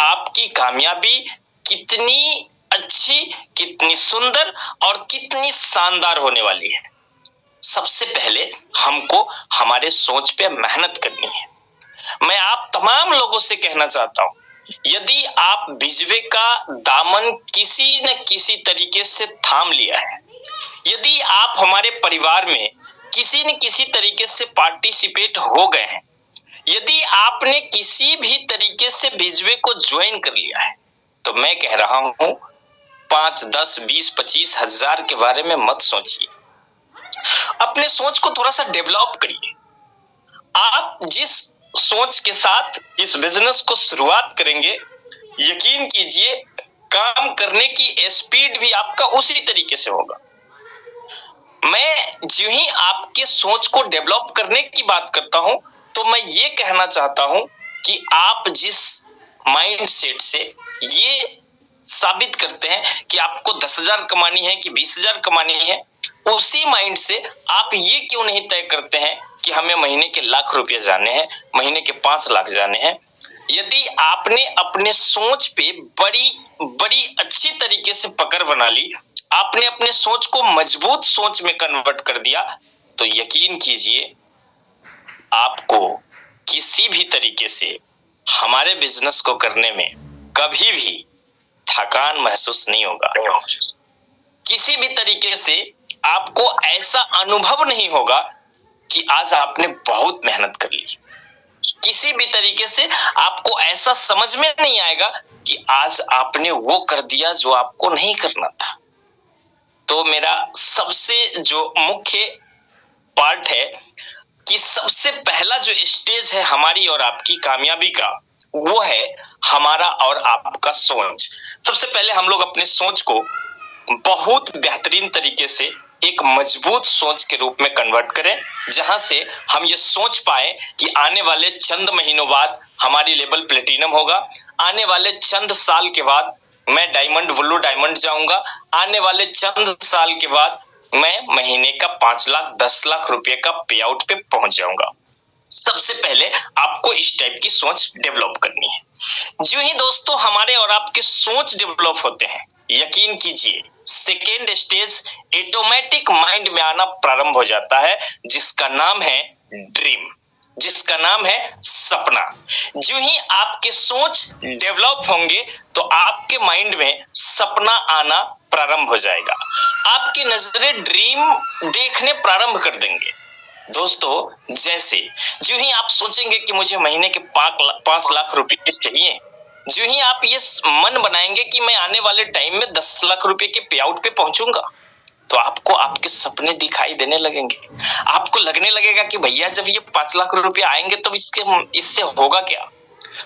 आपकी कामयाबी कितनी अच्छी, कितनी सुंदर और कितनी शानदार होने वाली है। सबसे पहले हमको हमारे सोच पे मेहनत करनी है। मैं आप तमाम लोगों से कहना चाहता हूं, यदि आप बिजवे का दामन किसी न किसी तरीके से थाम लिया है, यदि आप हमारे परिवार में किसी न किसी तरीके से पार्टिसिपेट हो गए हैं। यदि आपने किसी भी तरीके से बीजवे को ज्वाइन कर लिया है तो मैं कह रहा हूं 5, 10, 20, 25 हजार के बारे में मत सोचिए। अपने सोच को थोड़ा सा डेवलप करिए। आप जिस सोच के साथ इस बिजनेस को शुरुआत करेंगे, यकीन कीजिए काम करने की स्पीड भी आपका उसी तरीके से होगा। मैं जो ही आपके सोच को डेवलप करने की बात करता हूं तो मैं ये कहना चाहता हूं कि आप जिस माइंडसेट से ये साबित करते हैं कि आपको 10,000 कमानी है कि 20,000 कमानी है, उसी माइंड से आप ये क्यों नहीं तय करते हैं कि हमें महीने के लाख रुपए जाने हैं, महीने के 5 लाख जाने हैं। यदि आपने अपने सोच पे बड़ी अच्छी तरीके से पकड़ बना ली, आपने अपने सोच को मजबूत सोच में कन्वर्ट कर दिया, तो यकीन कीजिए आपको किसी भी तरीके से हमारे बिजनेस को करने में कभी भी थकान महसूस नहीं होगा। किसी भी तरीके से आपको ऐसा अनुभव नहीं होगा कि आज आपने बहुत मेहनत कर ली। किसी भी तरीके से आपको ऐसा समझ में नहीं आएगा कि आज आपने वो कर दिया जो आपको नहीं करना था। तो मेरा सबसे जो मुख्य पार्ट है कि सबसे पहला जो स्टेज है हमारी और आपकी कामयाबी का, वो है हमारा और आपका सोच। सबसे पहले हम लोग अपने सोच को बहुत बेहतरीन तरीके से एक मजबूत सोच के रूप में कन्वर्ट करें, जहां से हम ये सोच पाए कि आने वाले चंद महीनों बाद हमारी लेवल प्लेटिनम होगा, आने वाले चंद साल के बाद मैं डायमंड ब्लू डायमंड जाऊंगा, आने वाले चंद साल के बाद मैं महीने का 5 लाख 10 लाख रुपए का पे आउट पे पहुंच जाऊंगा। सबसे पहले आपको इस टाइप की सोच डेवलप करनी है। जो ही दोस्तों हमारे और आपके सोच डेवलप होते हैं, यकीन कीजिए सेकेंड स्टेज ऑटोमेटिक माइंड में आना प्रारंभ हो जाता है, जिसका नाम है ड्रीम, जिसका नाम है सपना। जो ही आपके सोच डेवलप होंगे तो आपके माइंड में सपना आना प्रारंभ हो जाएगा। आपकी नजरें ड्रीम देखने प्रारंभ कर देंगे। दोस्तों जैसे जो ही आप सोचेंगे कि मुझे महीने के 5 लाख रुपए चाहिए, जो ही आप ये मन बनाएंगे कि मैं आने वाले टाइम में 10 लाख रुपए के पे आउट पे पहुंचूंगा, तो आपको आपके सपने दिखाई देने लगेंगे। आपको लगने लगेगा कि भैया जब ये 5 लाख रुपए आएंगे तो इससे होगा क्या।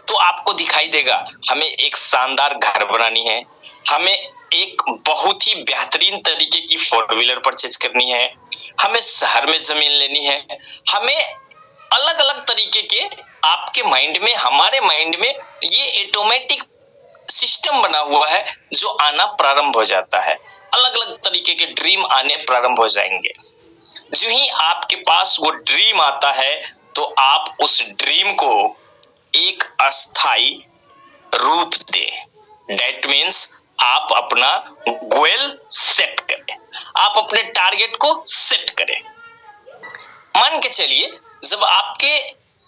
तो आपको दिखाई देगा हमें एक शानदार घर बनानी है, हमें एक बहुत ही बेहतरीन तरीके की 4 व्हीलर परचेज करनी है, हमें शहर में जमीन लेनी है, हमें अलग अलग तरीके के आपके माइंड में, हमारे माइंड में ये ऑटोमेटिक सिस्टम बना हुआ है जो आना प्रारंभ हो जाता है। अलग अलग तरीके के ड्रीम आने प्रारंभ हो जाएंगे। जो ही आपके पास वो ड्रीम आता है तो आप उस ड्रीम को एक अस्थाई रूप दे। दैट मीन्स आप अपना गोल सेट करें, आप अपने टारगेट को सेट करें। मान के चलिए जब आपके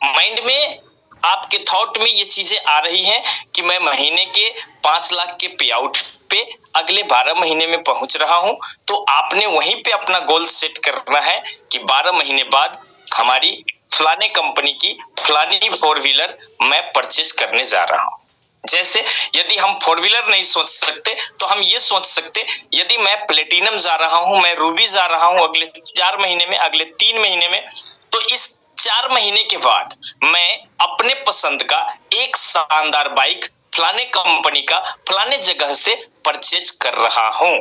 माइंड में, आपके थॉट में ये चीजें आ रही हैं कि मैं महीने के 5 लाख के पे आउट पे अगले 12 महीने में पहुंच रहा हूं, तो आपने वहीं पे अपना गोल सेट करना है कि 12 महीने बाद हमारी फलाने कंपनी की फलानी 4 व्हीलर मैं परचेज करने जा रहा हूं। जैसे यदि हम 4 व्हीलर नहीं सोच सकते तो हम ये सोच सकते, यदि मैं प्लेटिनम जा रहा हूं, मैं रूबी जा रहा हूं अगले 4 महीने में, अगले 3 महीने में, तो इस 4 महीने के बाद मैं अपने पसंद का एक शानदार बाइक फलाने कंपनी का फलाने जगह से परचेज कर रहा हूं।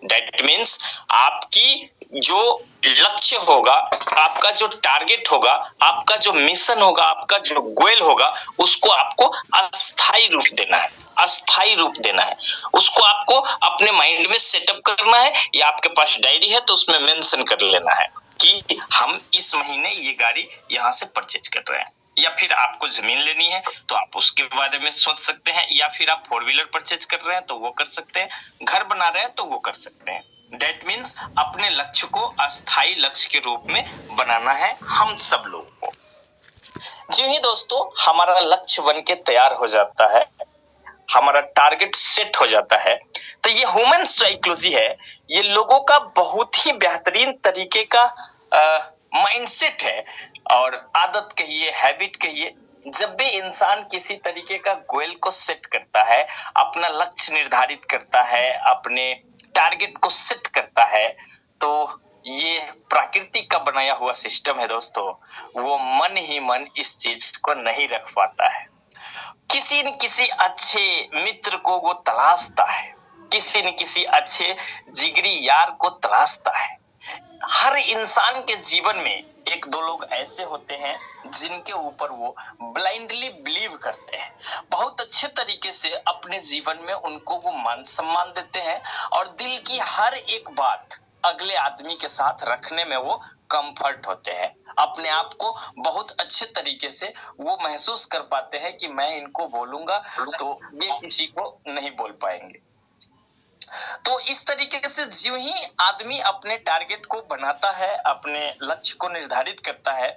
दैट मीन्स आपकी जो लक्ष्य होगा, आपका जो टारगेट होगा, आपका जो मिशन होगा, आपका जो गोल होगा, उसको आपको अस्थाई रूप देना है, अस्थाई रूप देना है। उसको आपको अपने माइंड में सेटअप करना है, या आपके पास डायरी है तो उसमें मेंशन कर लेना है कि हम इस महीने ये गाड़ी यहाँ से परचेज कर रहे हैं, या फिर आपको जमीन लेनी है तो आप उसके बारे में सोच सकते हैं, या फिर आप 4 व्हीलर परचेज कर रहे हैं तो वो कर सकते हैं, घर बना रहे हैं तो वो कर सकते हैं। दैट मीन्स अपने लक्ष्य को अस्थाई लक्ष्य के रूप में बनाना है हम सब लोगों को। जो ही दोस्तों हमारा लक्ष्य बन के तैयार हो जाता है, हमारा टारगेट सेट हो जाता है, तो ये ह्यूमन साइकोलॉजी है, ये लोगों का बहुत ही बेहतरीन तरीके का माइंडसेट है और आदत कहिए, हैबिट कहिए। जब भी इंसान किसी तरीके का गोल को सेट करता है, अपना लक्ष्य निर्धारित करता है, अपने टारगेट को सेट करता है, तो ये प्रकृति का बनाया हुआ सिस्टम है दोस्तों, वो मन ही मन इस चीज को नहीं रख पाता है। किसी न किसी अच्छे मित्र को वो तलाशता है, किसी न किसी अच्छे जिगरी यार को तलाशता है। हर इंसान के जीवन में एक दो लोग ऐसे होते हैं जिनके ऊपर वो ब्लाइंडली बिलीव करते हैं, बहुत अच्छे तरीके से अपने जीवन में उनको वो मान सम्मान देते हैं और दिल की हर एक बात अगले आदमी के साथ रखने में वो कंफर्ट होते हैं। अपने आप को बहुत अच्छे तरीके से वो महसूस कर पाते हैं कि मैं इनको बोलूंगा तो ये किसी को नहीं बोल पाएंगे। तो इस तरीके से जो ही आदमी अपने टारगेट को बनाता है, अपने लक्ष्य को निर्धारित करता है,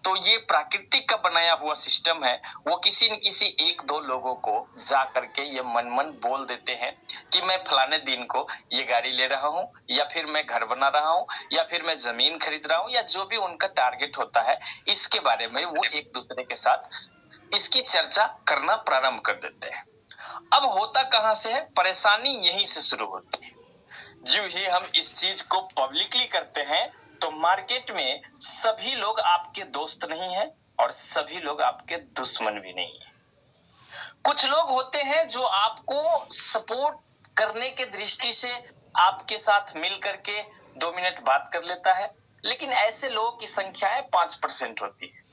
तो ये प्राकृतिक का बनाया हुआ सिस्टम है, वो किसी न किसी एक दो लोगों को जा करके ये मन मन बोल देते हैं कि मैं फलाने दिन को ये गाड़ी ले रहा हूँ, या फिर मैं घर बना रहा हूँ, या फिर मैं जमीन खरीद रहा हूँ, या जो भी उनका टारगेट होता है, इसके बारे में वो एक दूसरे के साथ इसकी चर्चा करना प्रारंभ कर देते हैं। अब होता कहां से है, परेशानी यहीं से शुरू होती है। जो ही हम इस चीज को पब्लिकली करते हैं तो मार्केट में सभी लोग आपके दोस्त नहीं है और सभी लोग आपके दुश्मन भी नहीं है। कुछ लोग होते हैं जो आपको सपोर्ट करने के दृष्टि से आपके साथ मिल करके 2 मिनट बात कर लेता है, लेकिन ऐसे लोगों की संख्या 5% होती है।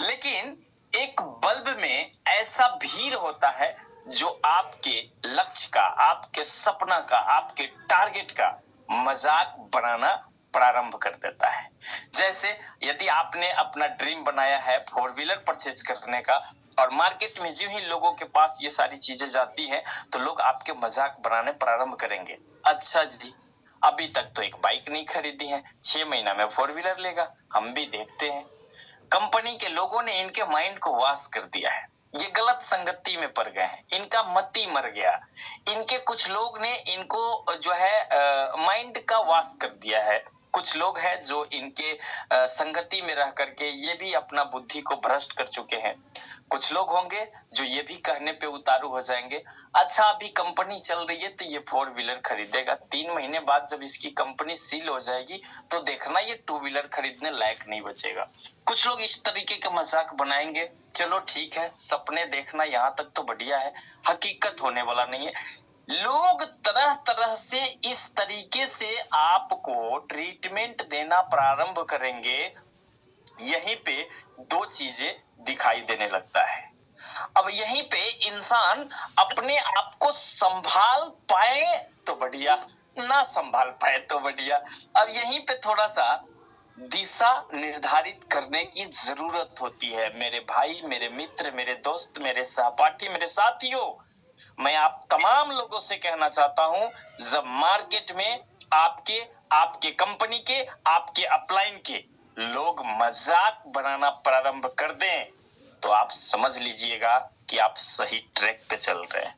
लेकिन एक बल्ब में ऐसा भीड़ होता है जो आपके लक्ष्य का, आपके सपना का, आपके टारगेट का मजाक बनाना प्रारंभ कर देता है। जैसे यदि आपने अपना ड्रीम बनाया है 4 व्हीलर परचेज करने का, और मार्केट में जो ही लोगों के पास ये सारी चीजें जाती हैं तो लोग आपके मजाक बनाने प्रारंभ करेंगे। अच्छा जी, अभी तक तो एक बाइक नहीं खरीदी है, 6 महीना में 4 व्हीलर लेगा, हम भी देखते हैं। कंपनी के लोगों ने इनके माइंड को वॉश कर दिया है, ये गलत संगति में पड़ गए हैं, इनका मति मर गया। इनके कुछ लोग ने इनको जो है माइंड का वॉश कर दिया है। कुछ लोग हैं जो इनके संगति में रह करके ये भी अपना बुद्धि को भ्रष्ट कर चुके हैं। कुछ लोग होंगे जो ये भी कहने पे उतारू हो जाएंगे, अच्छा अभी कंपनी चल रही है तो ये 4 व्हीलर खरीदेगा, 3 महीने बाद जब इसकी कंपनी सील हो जाएगी तो देखना ये 2 व्हीलर खरीदने लायक नहीं बचेगा। कुछ लोग इस तरीके का मजाक बनाएंगे। चलो ठीक है, सपने देखना यहाँ तक तो बढ़िया है, हकीकत होने वाला नहीं है। लोग तरह तरह से इस तरीके से आपको ट्रीटमेंट देना प्रारंभ करेंगे। यहीं पे 2 चीजें दिखाई देने लगता है। अब यहीं पे इंसान अपने आप को संभाल पाए तो बढ़िया, ना संभाल पाए तो बढ़िया। अब यहीं पे थोड़ा सा दिशा निर्धारित करने की जरूरत होती है। मेरे भाई, मेरे मित्र, मेरे दोस्त, मेरे सहपाठी, मेरे साथियों, मैं आप तमाम लोगों से कहना चाहता हूं, जब मार्केट में आपके कंपनी के, आपके अपलाइन के लोग मजाक बनाना प्रारंभ कर दें तो आप समझ लीजिएगा कि आप सही ट्रैक पे चल रहे हैं।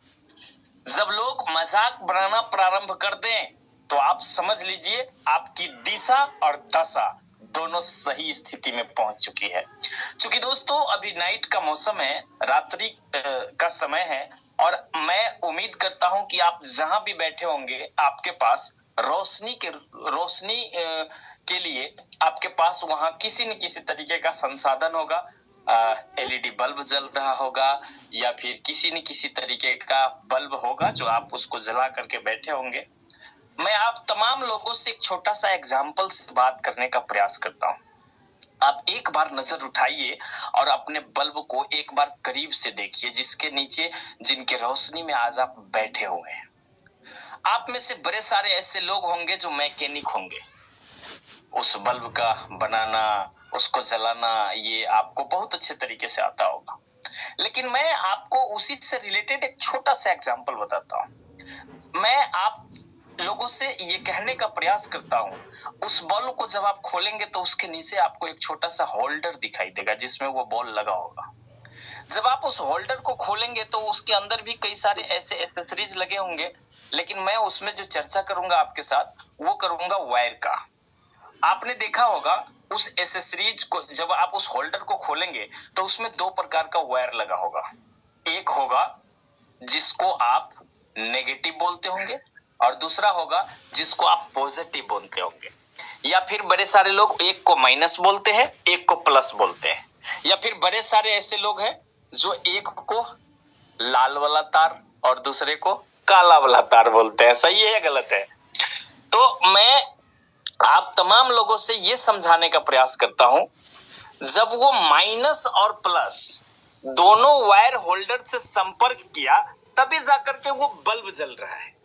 जब लोग मजाक बनाना प्रारंभ कर दें तो आप समझ लीजिए आपकी दिशा और दशा दोनों सही स्थिति में पहुंच चुकी है। क्योंकि दोस्तों अभी नाइट का मौसम है, रात्रि का समय है, और मैं उम्मीद करता हूं कि आप जहां भी बैठे होंगे आपके पास रोशनी के लिए आपके पास वहां किसी न किसी तरीके का संसाधन होगा। एलईडी बल्ब जल रहा होगा या फिर किसी न किसी तरीके का बल्ब होगा जो आप उसको जला करके बैठे होंगे। मैं आप तमाम लोगों से एक छोटा सा एग्जाम्पल से बात करने का प्रयास करता हूं। आप एक बार नजर उठाइए और अपने बल्ब को एक बार करीब से देखिए, जिसके नीचे जिनके रोशनी में आज आप बैठे हुए हैं। आप में से बड़े सारे ऐसे लोग होंगे जो मैकेनिक होंगे। उस बल्ब का बनाना, उसको जलाना, ये आपको बहुत अच्छे तरीके से आता होगा। लेकिन मैं आपको उसी से रिलेटेड एक छोटा सा एग्जाम्पल बताता हूं। मैं आप लोगों से ये कहने का प्रयास करता हूं, उस बॉल को जब आप खोलेंगे तो उसके नीचे आपको एक छोटा सा होल्डर दिखाई देगा जिसमें वो बॉल लगा होगा। जब आप उस होल्डर को खोलेंगे तो उसके अंदर भी कई सारे ऐसे एक्सेसरीज लगे होंगे, लेकिन मैं उसमें जो चर्चा करूंगा आपके साथ वो करूंगा वायर का। आपने देखा होगा उस एसेसरीज को, जब आप उस होल्डर को खोलेंगे तो उसमें दो प्रकार का वायर लगा होगा। एक होगा जिसको आप नेगेटिव बोलते होंगे और दूसरा होगा जिसको आप पॉजिटिव बोलते होंगे, या फिर बड़े सारे लोग एक को माइनस बोलते हैं, एक को प्लस बोलते हैं, या फिर बड़े सारे ऐसे लोग हैं जो एक को लाल वाला तार और दूसरे को काला वाला तार बोलते हैं। सही है या गलत है? तो मैं आप तमाम लोगों से ये समझाने का प्रयास करता हूं, जब वो माइनस और प्लस दोनों वायर होल्डर से संपर्क किया तभी जाकर के वो बल्ब जल रहा है।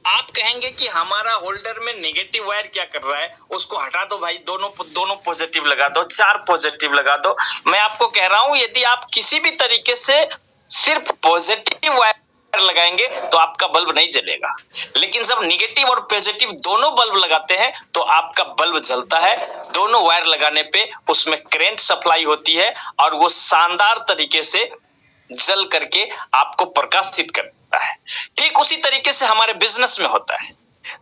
आप कहेंगे कि हमारा होल्डर में नेगेटिव वायर क्या कर रहा है, उसको हटा दो भाई, दोनों पॉजिटिव लगा दो, 4 पॉजिटिव लगा दो। मैं आपको कह रहा हूं, यदि आप किसी भी तरीके से सिर्फ पॉजिटिव वायर लगाएंगे तो आपका बल्ब नहीं जलेगा, लेकिन जब नेगेटिव और पॉजिटिव दोनों बल्ब लगाते हैं तो आपका बल्ब जलता है। दोनों वायर लगाने पे उसमें करंट सप्लाई होती है और वो शानदार तरीके से जल करके आपको प्रकाशित करता है। ठीक उसी तरीके से हमारे बिजनेस में होता है।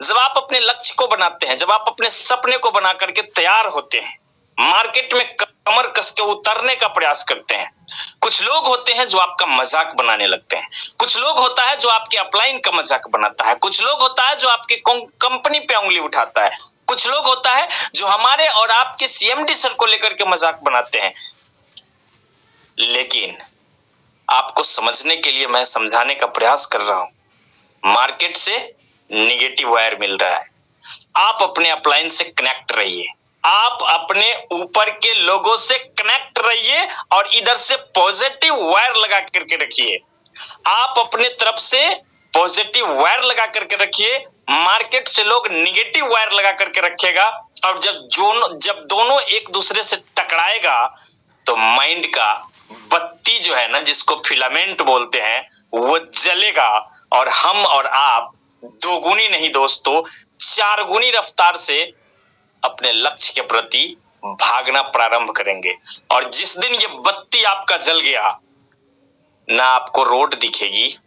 जब आप अपने लक्ष्य को बनाते हैं, जब आप अपने सपने को बना करके तैयार होते हैं, मार्केट में कमर कस के उतरने का प्रयास करते हैं, कुछ लोग होते हैं जो आपका मजाक बनाने लगते हैं, कुछ लोग होता है जो आपके अपलाइन का मजाक बनाता है, कुछ लोग होता है जो आपके कंपनी पे उंगली उठाता है, कुछ लोग होता है जो हमारे और आपके सीएमडी सर को लेकर के मजाक बनाते हैं। लेकिन आपको समझने के लिए मैं समझाने का प्रयास कर रहा हूं, मार्केट से नेगेटिव वायर मिल रहा है, आप अपने अपलाइन से कनेक्ट रहिए, आप अपने ऊपर के लोगों से कनेक्ट रहिए और इधर से पॉजिटिव वायर लगा करके रखिए। आप अपने तरफ से पॉजिटिव वायर लगा करके रखिए, मार्केट से लोग नेगेटिव वायर लगा करके रखेगा, और जब दोनों एक दूसरे से टकराएगा तो माइंड का बत्ती जो है ना, जिसको फिलामेंट बोलते हैं, वो जलेगा और हम और आप दोगुनी नहीं दोस्तों, 4 गुनी रफ्तार से अपने लक्ष्य के प्रति भागना प्रारंभ करेंगे। और जिस दिन ये बत्ती आपका जल गया, ना आपको रोड दिखेगी,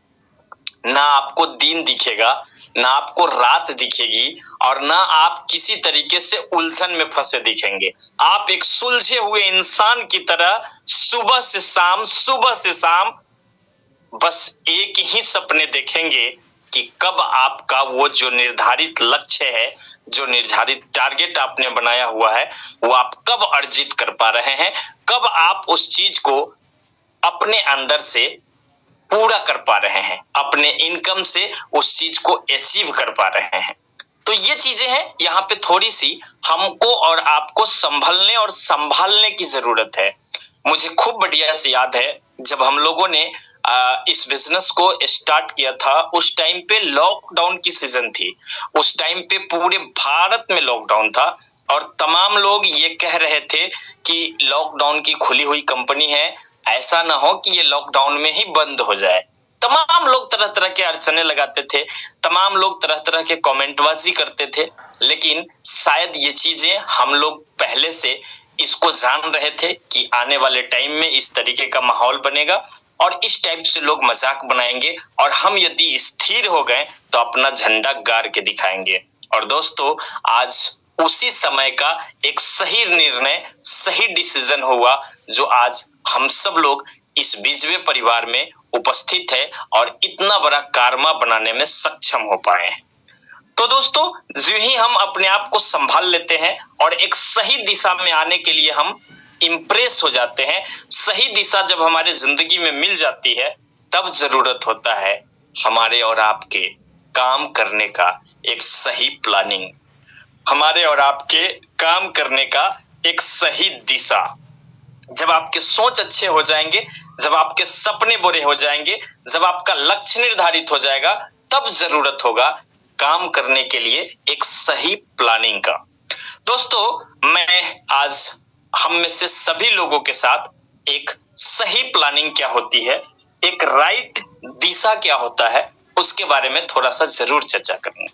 ना आपको दिन दिखेगा, ना आपको रात दिखेगी, और ना आप किसी तरीके से उलझन में फंसे दिखेंगे। आप एक सुलझे हुए इंसान की तरह सुबह से शाम बस एक ही सपने देखेंगे कि कब आपका वो जो निर्धारित लक्ष्य है, जो निर्धारित टारगेट आपने बनाया हुआ है, वो आप कब अर्जित कर पा रहे हैं, कब आप उस चीज को अपने अंदर से पूरा कर पा रहे हैं, अपने इनकम से उस चीज को अचीव कर पा रहे हैं। तो ये चीजें हैं, यहाँ पे थोड़ी सी हमको और आपको संभलने और संभालने की जरूरत है। मुझे खूब बढ़िया से याद है, जब हम लोगों ने इस बिजनेस को स्टार्ट किया था, उस टाइम पे लॉकडाउन की सीजन थी। उस टाइम पे पूरे भारत में लॉकडाउन था और तमाम लोग ये कह रहे थे कि लॉकडाउन की खुली हुई कंपनी है, ऐसा ना हो कि ये लॉकडाउन में ही बंद हो जाए। तमाम लोग तरह तरह के अड़चने लगाते थे, तमाम लोग तरह तरह के कमेंटबाजी करते थे, लेकिन शायद ये चीजें हम लोग पहले से इसको जान रहे थे कि आने वाले टाइम में इस तरीके का माहौल बनेगा और इस टाइप से लोग मजाक बनाएंगे, और हम यदि स्थिर हो गए तो अपना झंडा गाड़ के दिखाएंगे। और दोस्तों, आज उसी समय का एक सही निर्णय, सही डिसीजन हुआ, जो आज हम सब लोग इस बीजवे परिवार में उपस्थित है और इतना बड़ा कारवा बनाने में सक्षम हो पाए हैं। तो दोस्तों, जो ही हम अपने आप को संभाल लेते हैं और एक सही दिशा में आने के लिए हम इंप्रेस हो जाते हैं, सही दिशा जब हमारे जिंदगी में मिल जाती है, तब जरूरत होता है हमारे और आपके काम करने का एक सही प्लानिंग, हमारे और आपके काम करने का एक सही दिशा। जब आपके सोच अच्छे हो जाएंगे, जब आपके सपने बुरे हो जाएंगे, जब आपका लक्ष्य निर्धारित हो जाएगा, तब जरूरत होगा काम करने के लिए एक सही प्लानिंग का। दोस्तों, मैं आज हम में से सभी लोगों के साथ एक सही प्लानिंग क्या होती है, एक राइट दिशा क्या होता है, उसके बारे में थोड़ा सा जरूर चर्चा करूंगा।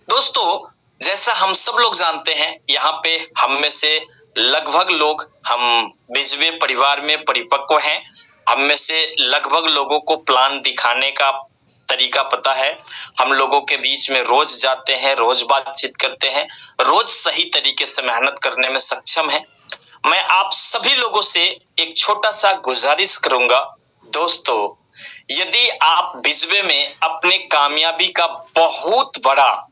दोस्तों, जैसा हम सब लोग जानते हैं, यहाँ पे हम में से लगभग लोग हम बीजवे परिवार में परिपक्व हैं। हम में से लगभग लोगों को प्लान दिखाने का तरीका पता है, हम लोगों के बीच में रोज जाते हैं, रोज बातचीत करते हैं, रोज सही तरीके से मेहनत करने में सक्षम है। मैं आप सभी लोगों से एक छोटा सा गुजारिश करूंगा, दोस्तों, यदि आप बिजवे में अपने कामयाबी का बहुत बड़ा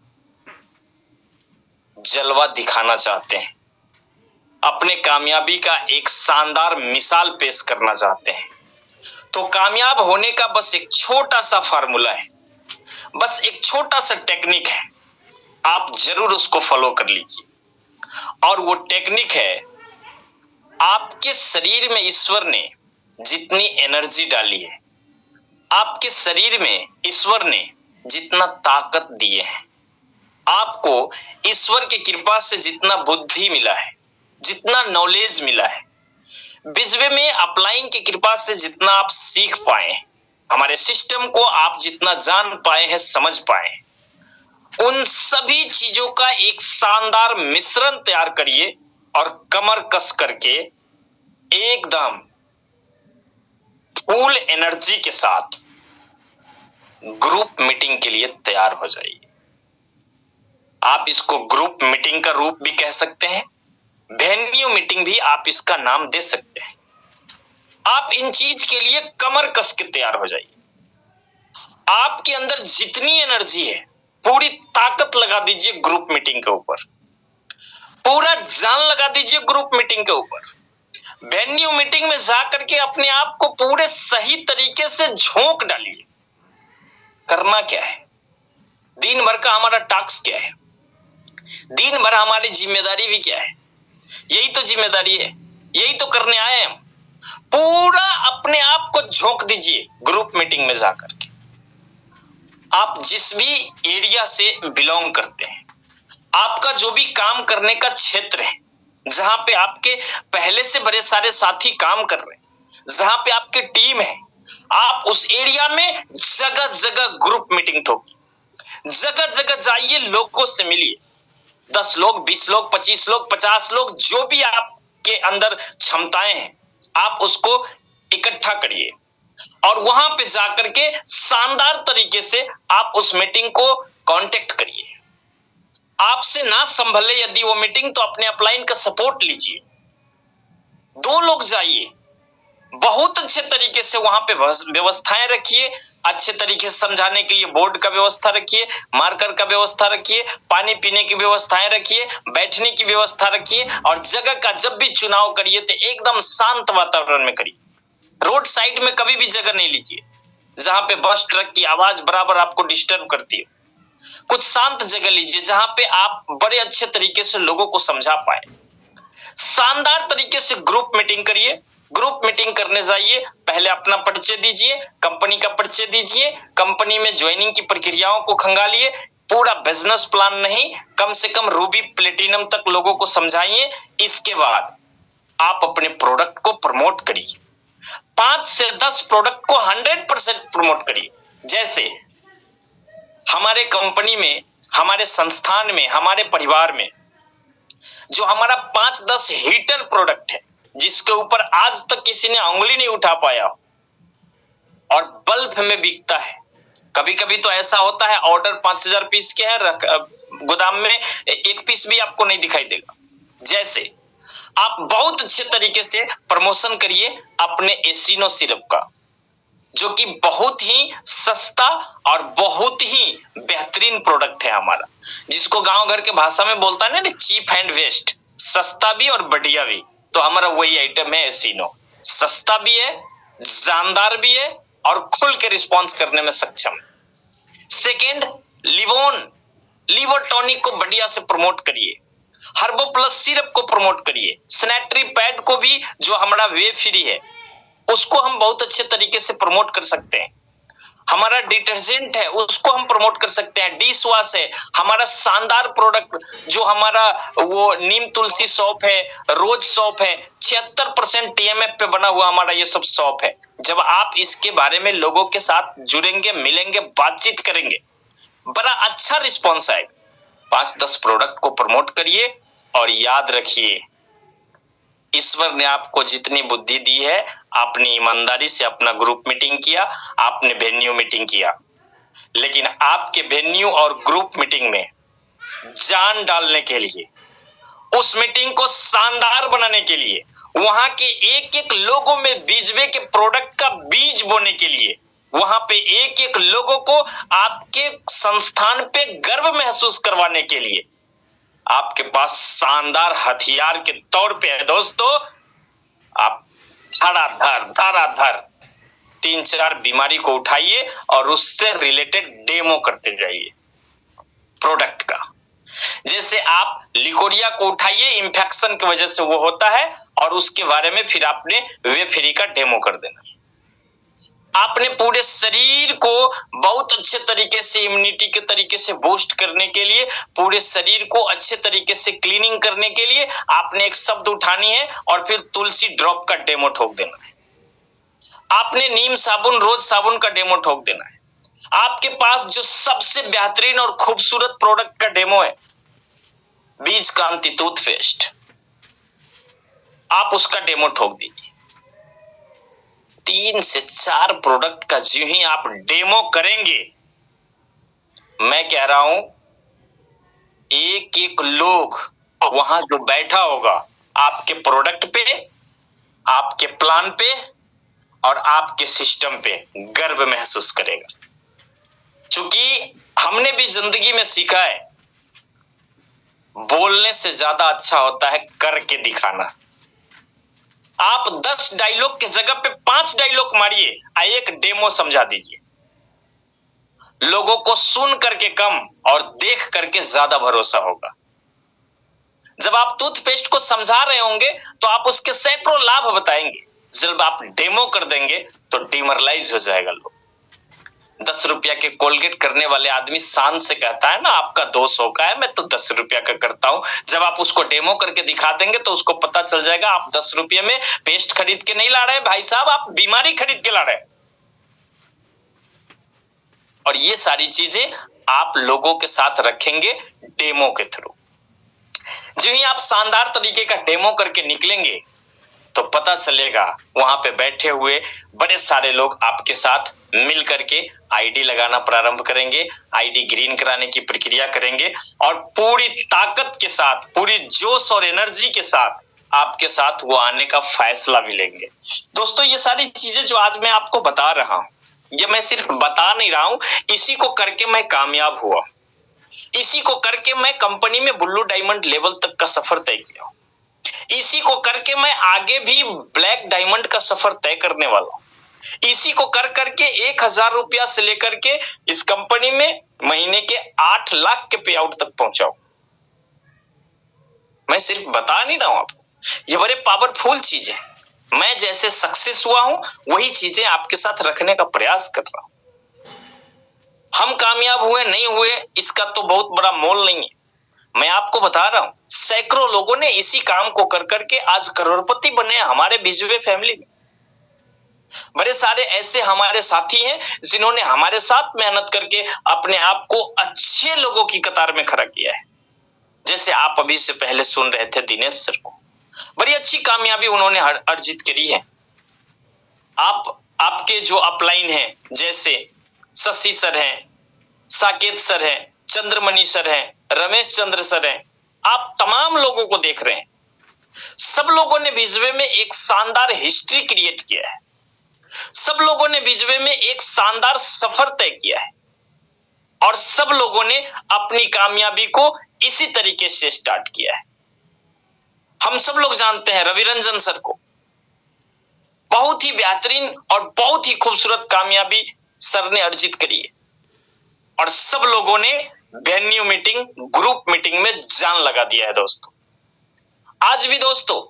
जलवा दिखाना चाहते हैं, अपने कामयाबी का एक शानदार मिसाल पेश करना चाहते हैं, तो कामयाब होने का बस एक छोटा सा फार्मूला है, बस एक छोटा सा टेक्निक है, आप जरूर उसको फॉलो कर लीजिए। और वो टेक्निक है, आपके शरीर में ईश्वर ने जितनी एनर्जी डाली है, आपके शरीर में ईश्वर ने जितना ताकत दिए है, आपको ईश्वर की कृपा से जितना बुद्धि मिला है, जितना नॉलेज मिला है, बिजवे में अपलाइंग की कृपा से जितना आप सीख पाए, हमारे सिस्टम को आप जितना जान पाए हैं, समझ पाए, उन सभी चीजों का एक शानदार मिश्रण तैयार करिए और कमर कस करके एकदम फुल एनर्जी के साथ ग्रुप मीटिंग के लिए तैयार हो जाइए। आप इसको ग्रुप मीटिंग का रूप भी कह सकते हैं, वेन्यू मीटिंग भी आप इसका नाम दे सकते हैं। आप इन चीज के लिए कमर कस के तैयार हो जाइए। आपके अंदर जितनी एनर्जी है, पूरी ताकत लगा दीजिए ग्रुप मीटिंग के ऊपर, पूरा जान लगा दीजिए ग्रुप मीटिंग के ऊपर। वेन्यू मीटिंग में जाकर के अपने आप को पूरे सही तरीके से झोंक डालिए। करना क्या है, दिन भर का हमारा टास्क क्या है, दिन भर हमारी जिम्मेदारी भी क्या है, यही तो जिम्मेदारी है, यही तो करने आए हैं हम। पूरा अपने आप को झोंक दीजिए ग्रुप मीटिंग में जाकर के। आप जिस भी एरिया से बिलोंग करते हैं, आपका जो भी काम करने का क्षेत्र है, जहां पे आपके पहले से बड़े सारे साथी काम कर रहे हैं, जहां पे आपकी टीम है, आप उस एरिया में जगह जगह ग्रुप मीटिंग ठोकिए। जगह जगह जाइए, लोगों से मिलिए। 10 लोग, 20 लोग, 25 लोग, 50 लोग, जो भी आपके अंदर क्षमताएं हैं, आप उसको इकट्ठा करिए और वहां पे जाकर के शानदार तरीके से आप उस मीटिंग को कांटेक्ट करिए। आपसे ना संभले यदि वो मीटिंग, तो अपने अपलाइन का सपोर्ट लीजिए। 2 लोग जाइए, बहुत अच्छे तरीके से वहां पे व्यवस्थाएं रखिए, अच्छे तरीके से समझाने के लिए बोर्ड का व्यवस्था रखिए, मार्कर का व्यवस्था रखिए, पानी पीने की व्यवस्थाएं रखिए, बैठने की व्यवस्था रखिए, और जगह का जब भी चुनाव करिए तो एकदम शांत वातावरण में करिए। रोड साइड में कभी भी जगह नहीं लीजिए जहां पे बस ट्रक की आवाज बराबर आपको डिस्टर्ब करती है। कुछ शांत जगह लीजिए जहां पे आप बड़े अच्छे तरीके से लोगों को समझा पाए। शानदार तरीके से ग्रुप मीटिंग करिए। ग्रुप मीटिंग करने जाइए, पहले अपना परिचय दीजिए, कंपनी का परिचय दीजिए, कंपनी में ज्वाइनिंग की प्रक्रियाओं को खंगालिए। पूरा बिजनेस प्लान नहीं, कम से कम रूबी प्लेटिनम तक लोगों को समझाइए। इसके बाद आप अपने प्रोडक्ट को प्रमोट करिए। 5 से 10 प्रोडक्ट को 100% प्रमोट करिए। जैसे हमारे कंपनी में, हमारे संस्थान में, हमारे परिवार में जो हमारा 5-10 हीटर प्रोडक्ट है, जिसके ऊपर आज तक किसी ने उंगली नहीं उठा पाया और बल्क में बिकता है। कभी कभी तो ऐसा होता है, ऑर्डर 5000 पीस के है, गोदाम में 1 पीस भी आपको नहीं दिखाई देगा। जैसे आप बहुत अच्छे तरीके से प्रमोशन करिए अपने एसिनो सिरप का, जो कि बहुत ही सस्ता और बहुत ही बेहतरीन प्रोडक्ट है हमारा, जिसको गांव घर के भाषा में बोलता है ना, चीप एंड वेस्ट, सस्ता भी और बढ़िया भी। तो हमारा वही आइटम है एसिनो। सस्ता भी है, जानदार भी है और खुल के रिस्पॉन्स करने में सक्षम है। सेकेंड, लिवर टॉनिक को बढ़िया से प्रमोट करिए। हर्बो प्लस सिरप को प्रमोट करिए। सैनिटरी पैड को भी, जो हमारा वे फ्री है, उसको हम बहुत अच्छे तरीके से प्रमोट कर सकते हैं। हमारा डिटर्जेंट है, उसको हम प्रमोट कर सकते हैं। डिश वॉश है, हमारा शानदार प्रोडक्ट जो हमारा वो नीम तुलसी सौंफ है, रोज सौंफ है, 76% TMF पे बना हुआ हमारा ये सब सौंफ है। जब आप इसके बारे में लोगों के साथ जुड़ेंगे, मिलेंगे, बातचीत करेंगे, बड़ा अच्छा रिस्पॉन्स आएगा। 5-10 प्रोडक्ट को प्रमोट करिए और याद रखिए, ईश्वर ने आपको जितनी बुद्धि दी है, आपने ईमानदारी से अपना ग्रुप मीटिंग किया, आपने वेन्यू मीटिंग किया, लेकिन आपके वेन्यू और ग्रुप मीटिंग में जान डालने के लिए, उस मीटिंग को शानदार बनाने के लिए, वहां के एक एक लोगों में बीजवे के प्रोडक्ट का बीज बोने के लिए, वहां पे एक एक लोगों को आपके संस्थान पे गर्व महसूस करवाने के लिए आपके पास शानदार हथियार के तौर पे है दोस्तों। आप धराधर 3-4 बीमारी को उठाइए और उससे रिलेटेड डेमो करते जाइए प्रोडक्ट का। जैसे आप लिकोरिया को उठाइए, इंफेक्शन की वजह से वो होता है, और उसके बारे में फिर आपने वे फ्री का डेमो कर देना। आपने पूरे शरीर को बहुत अच्छे तरीके से इम्यूनिटी के तरीके से बूस्ट करने के लिए, पूरे शरीर को अच्छे तरीके से क्लीनिंग करने के लिए आपने एक शब्द उठानी है और फिर तुलसी ड्रॉप का डेमो ठोक देना है। आपने नीम साबुन, रोज साबुन का डेमो ठोक देना है। आपके पास जो सबसे बेहतरीन और खूबसूरत प्रोडक्ट का डेमो है, बीज कांति टूथपेस्ट, आप उसका डेमो ठोक दीजिए। 3 से 4 प्रोडक्ट का जो ही आप डेमो करेंगे, मैं कह रहा हूं एक एक लोग वहां जो बैठा होगा आपके प्रोडक्ट पे, आपके प्लान पे और आपके सिस्टम पे गर्व महसूस करेगा। क्योंकि हमने भी जिंदगी में सीखा है, बोलने से ज्यादा अच्छा होता है करके दिखाना। आप 10 डायलॉग की जगह पे 5 डायलॉग मारिए, एक डेमो समझा दीजिए। लोगों को सुन करके कम और देख करके ज्यादा भरोसा होगा। जब आप टूथपेस्ट को समझा रहे होंगे तो आप उसके सैकड़ों लाभ बताएंगे। जब आप डेमो कर देंगे तो डिमोरलाइज हो जाएगा लोग। 10 रुपया के कोलगेट करने वाले आदमी शान से कहता है ना, आपका 200 का है, मैं तो 10 रुपया का करता हूं। जब आप उसको डेमो करके दिखा देंगे तो उसको पता चल जाएगा आप 10 रुपये में पेस्ट खरीद के नहीं ला रहे भाई साहब, आप बीमारी खरीद के ला रहे। और ये सारी चीजें आप लोगों के साथ रखेंगे डेमो के थ्रू। जो ही आप शानदार तरीके का डेमो करके निकलेंगे तो पता चलेगा वहां पे बैठे हुए बड़े सारे लोग आपके साथ मिल करके आईडी लगाना प्रारंभ करेंगे, आईडी ग्रीन कराने की प्रक्रिया करेंगे और पूरी ताकत के साथ, पूरी जोश और एनर्जी के साथ आपके साथ वो आने का फैसला भी लेंगे। दोस्तों, ये सारी चीजें जो आज मैं आपको बता रहा हूं, ये मैं सिर्फ बता नहीं रहा हूं, इसी को करके मैं कामयाब हुआ। इसी को करके मैं कंपनी में ब्लू डायमंड लेवल तक का सफर तय किया। इसी को करके मैं आगे भी ब्लैक डायमंड का सफर तय करने वाला हूं। इसी को कर करके 1000 रुपया से लेकर के इस कंपनी में महीने के 8 लाख के पे आउट तक पहुंचाऊं। मैं सिर्फ बता नहीं रहा हूं आपको, ये बड़े पावरफुल चीज है। मैं जैसे सक्सेस हुआ हूं वही चीजें आपके साथ रखने का प्रयास कर रहा हूं। हम कामयाब हुए नहीं हुए इसका तो बहुत बड़ा मोल नहीं है। मैं आपको बता रहा हूं, सैकड़ों लोगों ने इसी काम को कर करके आज करोड़पति बने हमारे बीजवे फैमिली में। बड़े सारे ऐसे हमारे साथी हैं जिन्होंने हमारे साथ मेहनत करके अपने आप को अच्छे लोगों की कतार में खड़ा किया है। जैसे आप अभी से पहले सुन रहे थे दिनेश सर को, बड़ी अच्छी कामयाबी उन्होंने अर्जित करी है। आपके जो अपलाइन हैं, जैसे शशि सर हैं, साकेत सर हैं, चंद्रमणि सर हैं, रमेश चंद्र सर हैं, आप तमाम लोगों को देख रहे हैं। सब लोगों ने बीजवे में एक शानदार हिस्ट्री क्रिएट किया है। सब लोगों ने बीजवे में एक शानदार सफर तय किया है और सब लोगों ने अपनी कामयाबी को इसी तरीके से स्टार्ट किया है। हम सब लोग जानते हैं रविरंजन सर को, बहुत ही बेहतरीन और बहुत ही खूबसूरत कामयाबी सर ने अर्जित करी है और सब लोगों ने वेन्यू मीटिंग, ग्रुप मीटिंग में जान लगा दिया है। दोस्तों, आज भी दोस्तों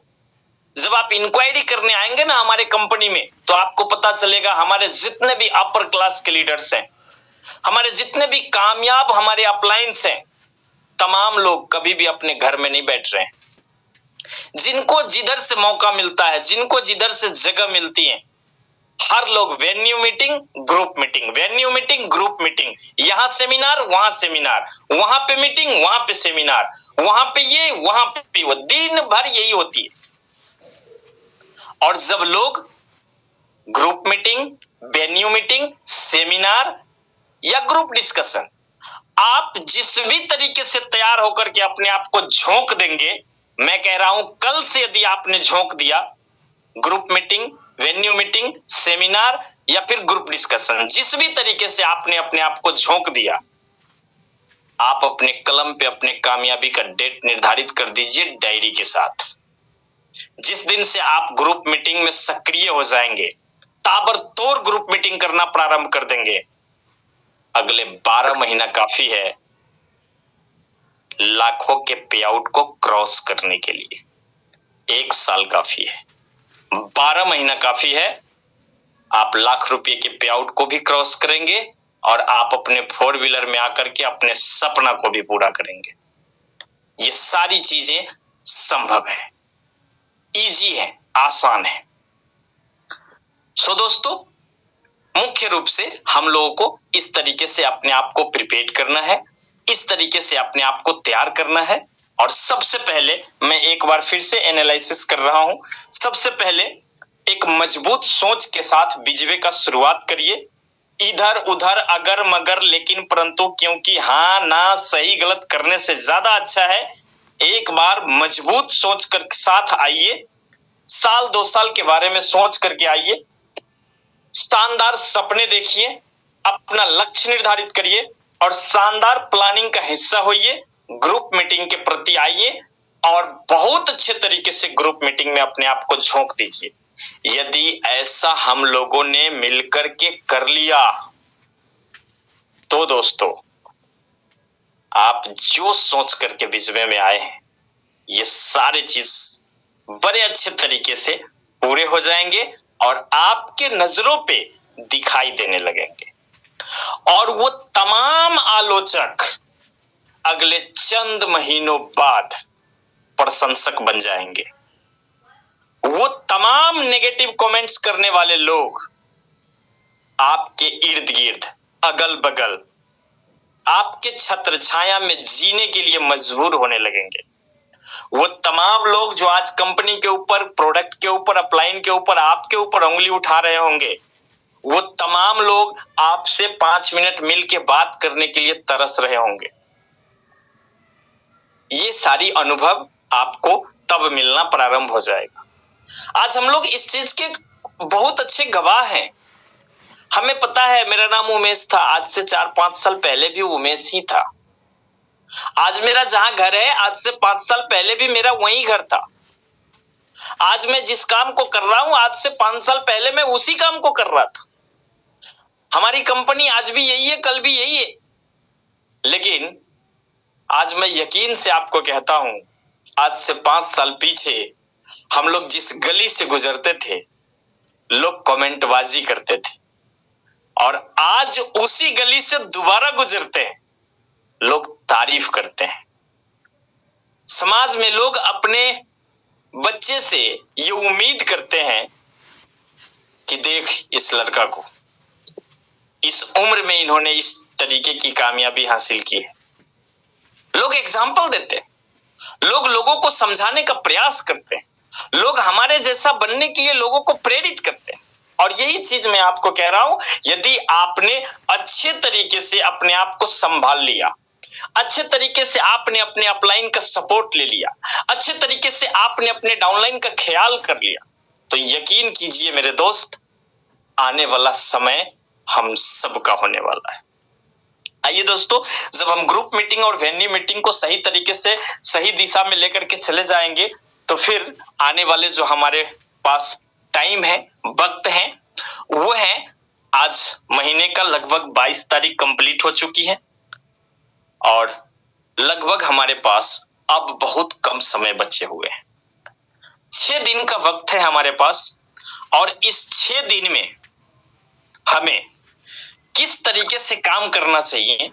जब आप इंक्वायरी करने आएंगे ना हमारे कंपनी में, तो आपको पता चलेगा हमारे जितने भी अपर क्लास के लीडर्स हैं, हमारे जितने भी कामयाब हमारे अपलाइंस हैं, तमाम लोग कभी भी अपने घर में नहीं बैठ रहे हैं। जिनको जिधर से मौका मिलता है, जिनको जिधर से जगह मिलती है, हर लोग venue meeting, group meeting, venue meeting, group meeting, यहां सेमिनार, वहां सेमिनार, वहां पे मीटिंग, वहां पे सेमिनार, वहां पे ये, वहां पे वो, दिन भर यही होती है। और जब लोग group meeting, venue meeting, seminar या ग्रुप डिस्कशन, आप जिस भी तरीके से तैयार होकर के अपने आप को झोंक देंगे, मैं कह रहा हूं कल से यदि आपने झोंक दिया, group meeting, venue meeting, seminar या फिर ग्रुप डिस्कशन, जिस भी तरीके से आपने अपने आप को झोंक दिया, आप अपने कलम पे अपने कामयाबी का डेट निर्धारित कर दीजिए डायरी के साथ। जिस दिन से आप ग्रुप मीटिंग में सक्रिय हो जाएंगे, ताबड़तोड़ ग्रुप मीटिंग करना प्रारंभ कर देंगे, अगले 12 महीना काफी है लाखों के पे आउट को क्रॉस करने के लिए। 1 साल काफी है, 12 महीना काफी है, आप लाख रुपए के पे आउट को भी क्रॉस करेंगे और आप अपने 4 व्हीलर में आकर के अपने सपना को भी पूरा करेंगे। ये सारी चीजें संभव है, इजी है, आसान है। सो दोस्तों, मुख्य रूप से हम लोगों को इस तरीके से अपने आप को प्रिपेयर करना है, इस तरीके से अपने आप को तैयार करना है। और सबसे पहले मैं एक बार फिर से एनालिसिस कर रहा हूं, सबसे पहले एक मजबूत सोच के साथ बीजवे का शुरुआत करिए। इधर उधर अगर मगर लेकिन परंतु क्योंकि हाँ ना सही गलत करने से ज्यादा अच्छा है एक बार मजबूत सोच कर साथ आइए। साल 2 साल के बारे में सोच करके आइए, शानदार सपने देखिए, अपना लक्ष्य निर्धारित करिए और शानदार प्लानिंग का हिस्सा होइए। ग्रुप मीटिंग के प्रति आइए और बहुत अच्छे तरीके से ग्रुप मीटिंग में अपने आप को झोंक दीजिए। यदि ऐसा हम लोगों ने मिलकर के कर लिया तो दोस्तों, आप जो सोच करके बीजवे में आए हैं ये सारे चीज बड़े अच्छे तरीके से पूरे हो जाएंगे और आपके नजरों पे दिखाई देने लगेंगे और वो तमाम आलोचक अगले चंद महीनों बाद प्रशंसक बन जाएंगे। वो तमाम नेगेटिव कमेंट्स करने वाले लोग आपके इर्द गिर्द अगल बगल आपके छत्र छाया में जीने के लिए मजबूर होने लगेंगे। वो तमाम लोग जो आज कंपनी के ऊपर, प्रोडक्ट के ऊपर, अपलाइन के ऊपर, आपके ऊपर उंगली उठा रहे होंगे, वो तमाम लोग आपसे 5 मिनट मिल के बात करने के लिए तरस रहे होंगे। ये सारी अनुभव आपको तब मिलना प्रारंभ हो जाएगा। आज हम लोग इस चीज के बहुत अच्छे गवाह हैं। हमें पता है, मेरा नाम उमेश था, आज से 4-5 साल पहले भी उमेश ही था। आज मेरा जहां घर है, आज से 5 साल पहले भी मेरा वही घर था। आज मैं जिस काम को कर रहा हूं, आज से 5 साल पहले मैं उसी काम को कर रहा था। हमारी कंपनी आज भी यही है, कल भी यही है। लेकिन आज मैं यकीन से आपको कहता हूं, आज से 5 साल पीछे हम लोग जिस गली से गुजरते थे, लोग कमेंटबाजी करते थे और आज उसी गली से दोबारा गुजरते हैं, लोग तारीफ करते हैं। समाज में लोग अपने बच्चे से ये उम्मीद करते हैं कि देख इस लड़का को, इस उम्र में इन्होंने इस तरीके की कामयाबी हासिल की है। लोग एग्जाम्पल देते हैं, लोग लोगों को समझाने का प्रयास करते हैं, लोग हमारे जैसा बनने के लिए लोगों को प्रेरित करते हैं। और यही चीज मैं आपको कह रहा हूं, यदि आपने अच्छे तरीके से अपने आप को संभाल लिया, अच्छे तरीके से आपने अपने अपलाइन का सपोर्ट ले लिया, अच्छे तरीके से आपने अपने डाउनलाइन का ख्याल कर लिया, तो यकीन कीजिए मेरे दोस्त, आने वाला समय हम सबका होने वाला है। आइए दोस्तों, जब हम ग्रुप मीटिंग और वेन्यू मीटिंग को सही तरीके से सही दिशा में लेकर के चले जाएंगे, तो फिर आने वाले जो हमारे पास टाइम है, वक्त है, वो है आज महीने का लगभग 22 तारीख कंप्लीट हो चुकी है और लगभग हमारे पास अब बहुत कम समय बचे हुए हैं। 6 दिन का वक्त है हमारे पास और इस 6 दिन में हमें किस तरीके से काम करना चाहिए,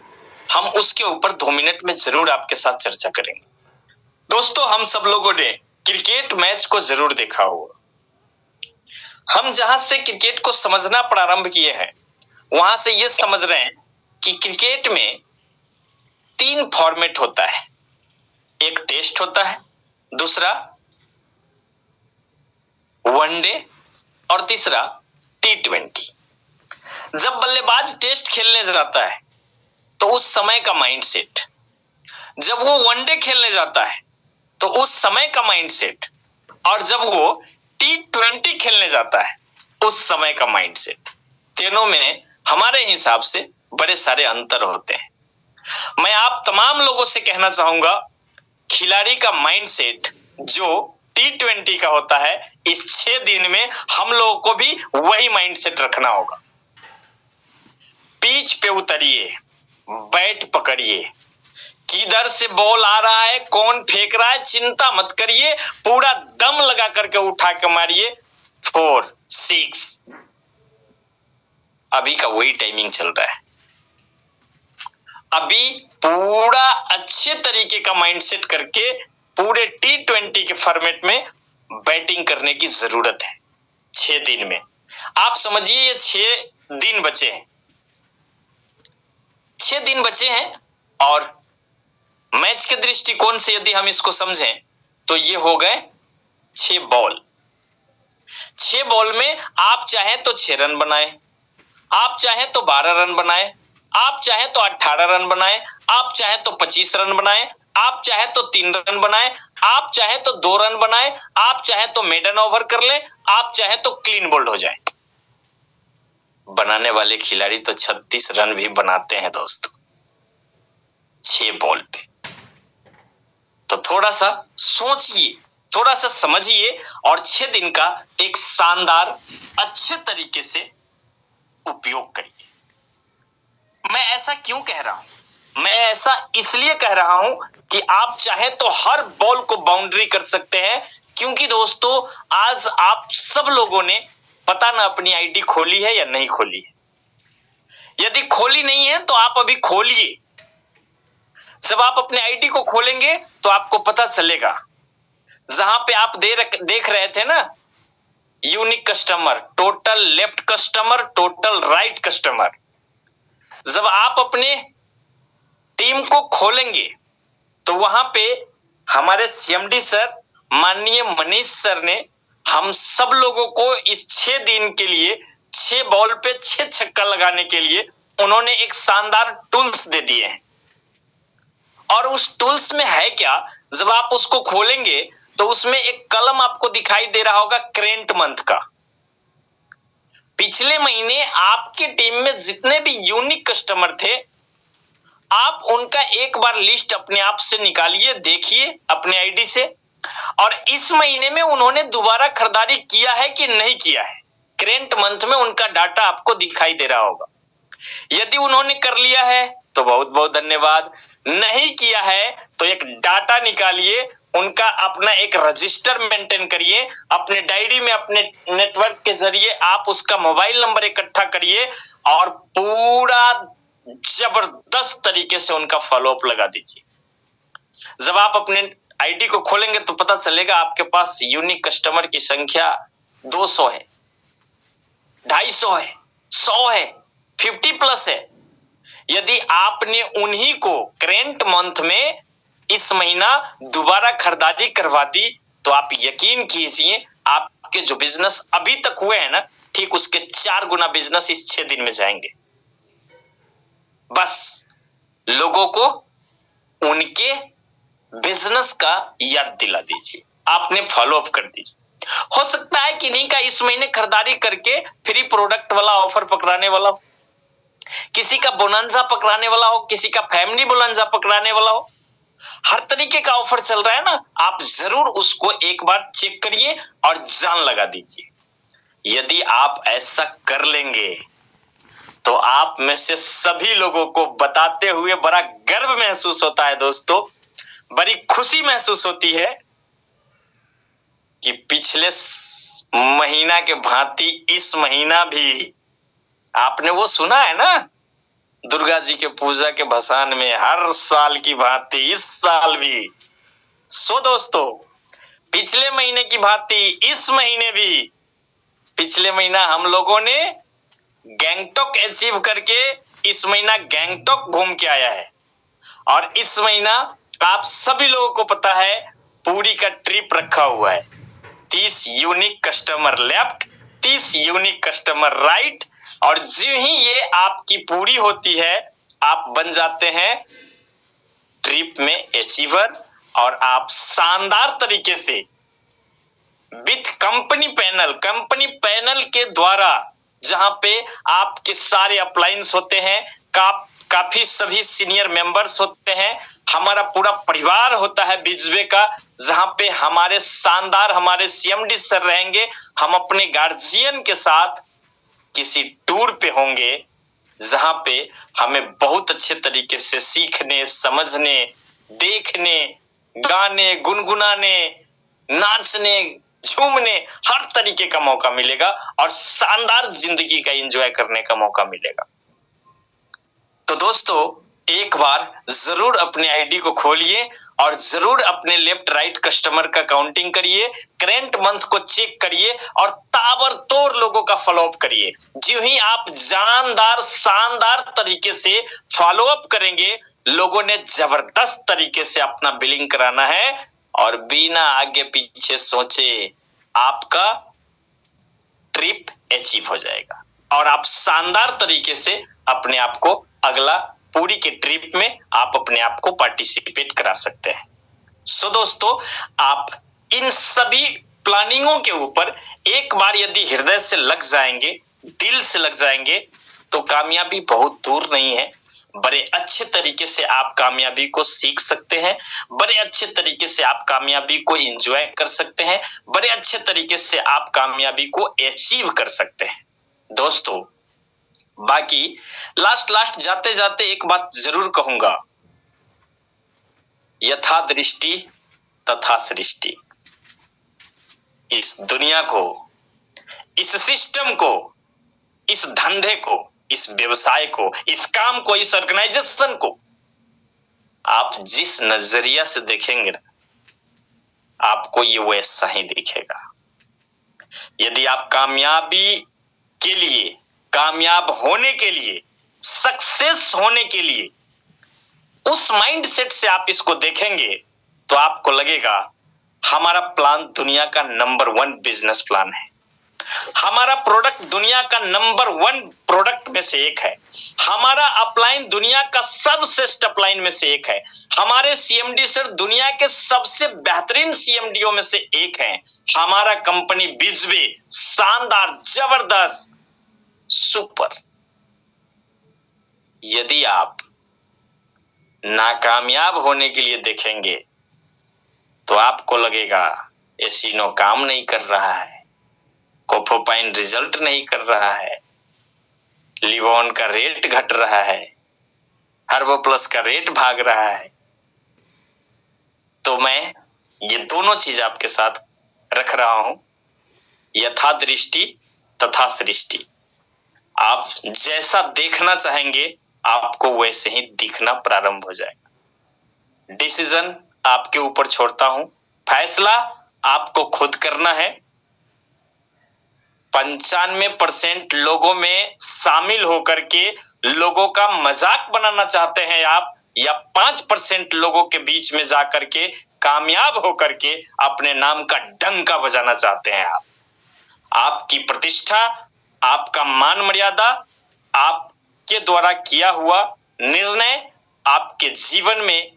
हम उसके ऊपर 2 मिनट में जरूर आपके साथ चर्चा करेंगे। दोस्तों, हम सब लोगों ने क्रिकेट मैच को जरूर देखा होगा। हम जहां से क्रिकेट को समझना प्रारंभ किए हैं, वहां से ये समझ रहे हैं कि क्रिकेट में 3 फॉर्मेट होता है। एक टेस्ट होता है, दूसरा वनडे और तीसरा T20। जब बल्लेबाज टेस्ट खेलने जाता है तो उस समय का माइंडसेट, जब वो वनडे खेलने जाता है तो उस समय का माइंडसेट, और जब वो T20 खेलने जाता है उस समय का माइंडसेट, तीनों में हमारे हिसाब से बड़े सारे अंतर होते हैं। मैं आप तमाम लोगों से कहना चाहूंगा, खिलाड़ी का माइंडसेट जो T20 का होता है, इस 6 दिन में हम लोगों को भी वही माइंडसेट रखना होगा। पिच पे उतरिए, बैट पकड़िए, किधर से बॉल आ रहा है, कौन फेंक रहा है, चिंता मत करिए, पूरा दम लगा करके उठा के मारिए 4, 6। अभी का वही टाइमिंग चल रहा है। अभी पूरा अच्छे तरीके का माइंडसेट करके पूरे T20 के फॉर्मेट में बैटिंग करने की जरूरत है 6 दिन में। आप समझिए ये 6 दिन बचे हैं, 6 दिन बचे हैं, और मैच के दृष्टिकोण से यदि हम इसको समझें तो ये हो गए 6 बॉल। 6 बॉल में आप चाहे तो 6 रन बनाए, आप चाहे तो 12 रन बनाए, आप चाहे तो 18 रन बनाए, आप चाहे तो 25 रन बनाए, आप चाहे तो 3 रन बनाए, आप चाहे तो 2 रन बनाए, आप चाहे तो मेडन ओवर कर ले, आप चाहे तो क्लीन बोल्ड हो जाए। बनाने वाले खिलाड़ी तो 36 रन भी बनाते हैं दोस्तों 6 बॉल पे। तो थोड़ा सा सोचिए, थोड़ा सा समझिए, और 6 दिन का एक शानदार अच्छे तरीके से उपयोग करिए। मैं ऐसा क्यों कह रहा हूं? मैं ऐसा इसलिए कह रहा हूं कि आप चाहे तो हर बॉल को बाउंड्री कर सकते हैं, क्योंकि दोस्तों आज आप सब लोगों ने पता ना अपनी आईडी खोली है या नहीं खोली है। यदि खोली नहीं है तो आप अभी खोलिए। जब आप अपने आईडी को खोलेंगे तो आपको पता चलेगा, जहां पे आप देख रहे थे ना, unique customer, total left customer, total right customer, जब आप अपने टीम को खोलेंगे तो वहां पे हमारे सीएमडी सर, माननीय मनीष सर ने हम सब लोगों को इस 6 दिन के लिए 6 बॉल पे 6 छक्का लगाने के लिए उन्होंने एक शानदार टूल्स दे दिए हैं। और उस टूल्स में है क्या, जब आप उसको खोलेंगे तो उसमें एक कलम आपको दिखाई दे रहा होगा करेंट मंथ का। पिछले महीने आपकी टीम में जितने भी यूनिक कस्टमर थे, आप उनका एक बार लिस्ट अपने आप से निकालिए, देखिए अपने आईडी से, और इस महीने में उन्होंने दोबारा खरीदारी किया है कि नहीं किया है। करेंट मंथ में उनका डाटा आपको दिखाई दे रहा होगा। यदि उन्होंने कर लिया है तो बहुत बहुत धन्यवाद, नहीं किया है तो एक डाटा निकालिए, उनका अपना एक रजिस्टर मेंटेन करिए, अपने डायरी में अपने नेटवर्क के जरिए आप उसका मोबाइल नंबर इकट्ठा करिए और पूरा जबरदस्त तरीके से उनका फॉलोअप लगा दीजिए। जब आप अपने आईडी को खोलेंगे तो पता चलेगा आपके पास यूनिक कस्टमर की संख्या 200 है, 250 है, 100 है, 50 प्लस है। यदि आपने उन्हीं को करेंट मंथ में इस महीना दोबारा खरीदारी करवा दी तो आप यकीन कीजिए आपके जो बिजनेस अभी तक हुए हैं ना, ठीक उसके 4 गुना बिजनेस इस 6 दिन में जाएंगे। बस लोगों को उनके बिजनेस का याद दिला दीजिए, आपने फॉलोअप कर दीजिए। हो सकता है कि नहीं का इस महीने खरीदारी करके फ्री प्रोडक्ट वाला ऑफर पकड़ाने वाला हो, किसी का बोनंजा पकड़ाने वाला हो, किसी का फैमिली बोनंजा पकड़ाने वाला हो, हर तरीके का ऑफर चल रहा है ना, आप जरूर उसको एक बार चेक करिए और जान लगा दीजिए। यदि आप ऐसा कर लेंगे तो आप में से सभी लोगों को बताते हुए बड़ा गर्व महसूस होता है दोस्तों, बड़ी खुशी महसूस होती है कि पिछले महीना के भांति इस महीना भी आपने वो सुना है ना, दुर्गा जी के पूजा के भसान में हर साल की भांति इस साल भी। सो दोस्तों, पिछले महीने की भांति इस महीने भी, पिछले महीना हम लोगों ने गैंगटॉक अचीव करके इस महीना गैंगटॉक घूम के आया है, और इस महीना आप सभी लोगों को पता है पूरी का ट्रिप रखा हुआ है। 30 unique customer left, 32 unique customer, right. और जो ही ये आपकी पूरी होती है, आप बन जाते हैं ट्रिप में अचीवर, और आप शानदार तरीके से विथ कंपनी पैनल के द्वारा, जहां पे आपके सारे अप्लायंस होते हैं, काफी सभी सीनियर मेंबर्स होते हैं, हमारा पूरा परिवार होता है बिजवे का, जहां पे हमारे शानदार हमारे सीएमडी सर रहेंगे। हम अपने गार्जियन के साथ किसी टूर पे होंगे, जहां पे हमें बहुत अच्छे तरीके से सीखने, समझने, देखने, गाने, गुनगुनाने, नाचने, झूमने, हर तरीके का मौका मिलेगा और शानदार जिंदगी का एंजॉय करने का मौका मिलेगा। तो दोस्तों, एक बार जरूर अपने आईडी को खोलिए और जरूर अपने लेफ्ट राइट कस्टमर का काउंटिंग करिए, करेंट मंथ को चेक करिए और ताबड़तोड़ लोगों का फॉलो अप करिए। जो ही आप जानदार शानदार तरीके से फॉलो अप करेंगे, लोगों ने जबरदस्त तरीके से अपना बिलिंग कराना है और बिना आगे पीछे सोचे आपका ट्रिप अचीव हो जाएगा और आप शानदार तरीके से अपने आप को अगला पूरी के ट्रिप में आप अपने आप को पार्टिसिपेट करा सकते हैं। सो दोस्तों, आप इन सभी प्लानिंगों के ऊपर एक बार यदि हृदय से लग जाएंगे, दिल से लग जाएंगे, तो कामयाबी बहुत दूर नहीं है। बड़े अच्छे तरीके से आप कामयाबी को सीख सकते हैं, बड़े अच्छे तरीके से आप कामयाबी को एंजॉय कर सकते हैं, बड़े अच्छे तरीके से आप कामयाबी को अचीव कर सकते हैं। दोस्तों, बाकी लास्ट जाते जाते एक बात जरूर कहूंगा, यथा दृष्टि तथा सृष्टि। इस दुनिया को, इस सिस्टम को, इस धंधे को, इस व्यवसाय को, इस काम को, इस ऑर्गेनाइजेशन को आप जिस नजरिया से देखेंगे ना, आपको ये वैसा ही दिखेगा। यदि आप कामयाबी के लिए, कामयाब होने के लिए, सक्सेस होने के लिए उस माइंडसेट से आप इसको देखेंगे, तो आपको लगेगा हमारा प्लान दुनिया का नंबर 1 बिजनेस प्लान है, हमारा प्रोडक्ट दुनिया का नंबर 1 प्रोडक्ट में से एक है, हमारा अपलाइन दुनिया का सबश्रेष्ठ अपलाइन में से एक है, हमारे सीएमडी सर दुनिया के सबसे बेहतरीन सीएमडीओ में से एक है, हमारा कंपनी बिजवे शानदार, जबरदस्त, सुपर। यदि आप नाकामयाब होने के लिए देखेंगे, तो आपको लगेगा एसिनो काम नहीं कर रहा है, कोफोपाइन रिजल्ट नहीं कर रहा है, लिवोन का रेट घट रहा है, हर्बो प्लस का रेट भाग रहा है। तो मैं ये दोनों चीज आपके साथ रख रहा हूं, यथा दृष्टि तथा सृष्टि। आप जैसा देखना चाहेंगे, आपको वैसे ही दिखना प्रारंभ हो जाएगा। डिसीजन आपके ऊपर छोड़ता हूं, फैसला आपको खुद करना है। 95% लोगों में शामिल होकर के लोगों का मजाक बनाना चाहते हैं आप, या 5% लोगों के बीच में जाकर के कामयाब होकर के अपने नाम का डंका बजाना चाहते हैं आप। आपकी प्रतिष्ठा, आपका मान मर्यादा, आपके द्वारा किया हुआ निर्णय आपके जीवन में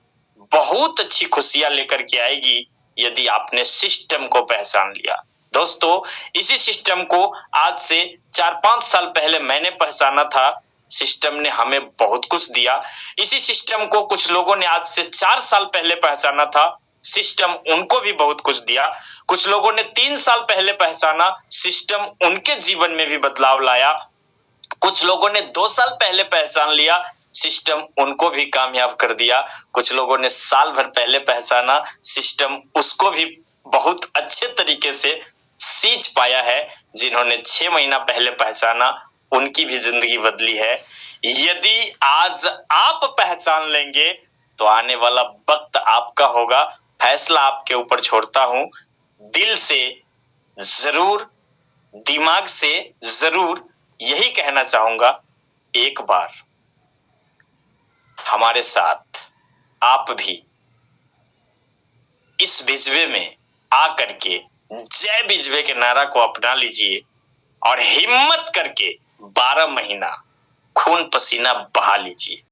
बहुत अच्छी खुशियां लेकर के आएगी, यदि आपने सिस्टम को पहचान लिया। दोस्तों, इसी सिस्टम को आज से 4-5 साल पहले मैंने पहचाना था। सिस्टम ने हमें बहुत कुछ दिया। इसी सिस्टम को कुछ लोगों ने आज से 4 साल पहले पहचाना था, सिस्टम उनको भी बहुत कुछ दिया। कुछ लोगों ने 3 साल पहले पहचाना, सिस्टम उनके जीवन में भी बदलाव लाया। कुछ लोगों ने 2 साल पहले पहचान लिया, सिस्टम उनको भी कामयाब कर दिया। कुछ लोगों ने साल भर पहले पहचाना, सिस्टम उसको भी बहुत अच्छे तरीके से सींच पाया है। जिन्होंने 6 महीना पहले पहचाना, उनकी भी जिंदगी बदली है। यदि आज आप पहचान लेंगे, तो आने वाला वक्त आपका होगा। फैसला आपके ऊपर छोड़ता हूं। दिल से जरूर, दिमाग से जरूर यही कहना चाहूंगा, एक बार हमारे साथ आप भी इस बिजवे में आकर के जय बिजवे के नारा को अपना लीजिए और हिम्मत करके 12 महीना खून पसीना बहा लीजिए।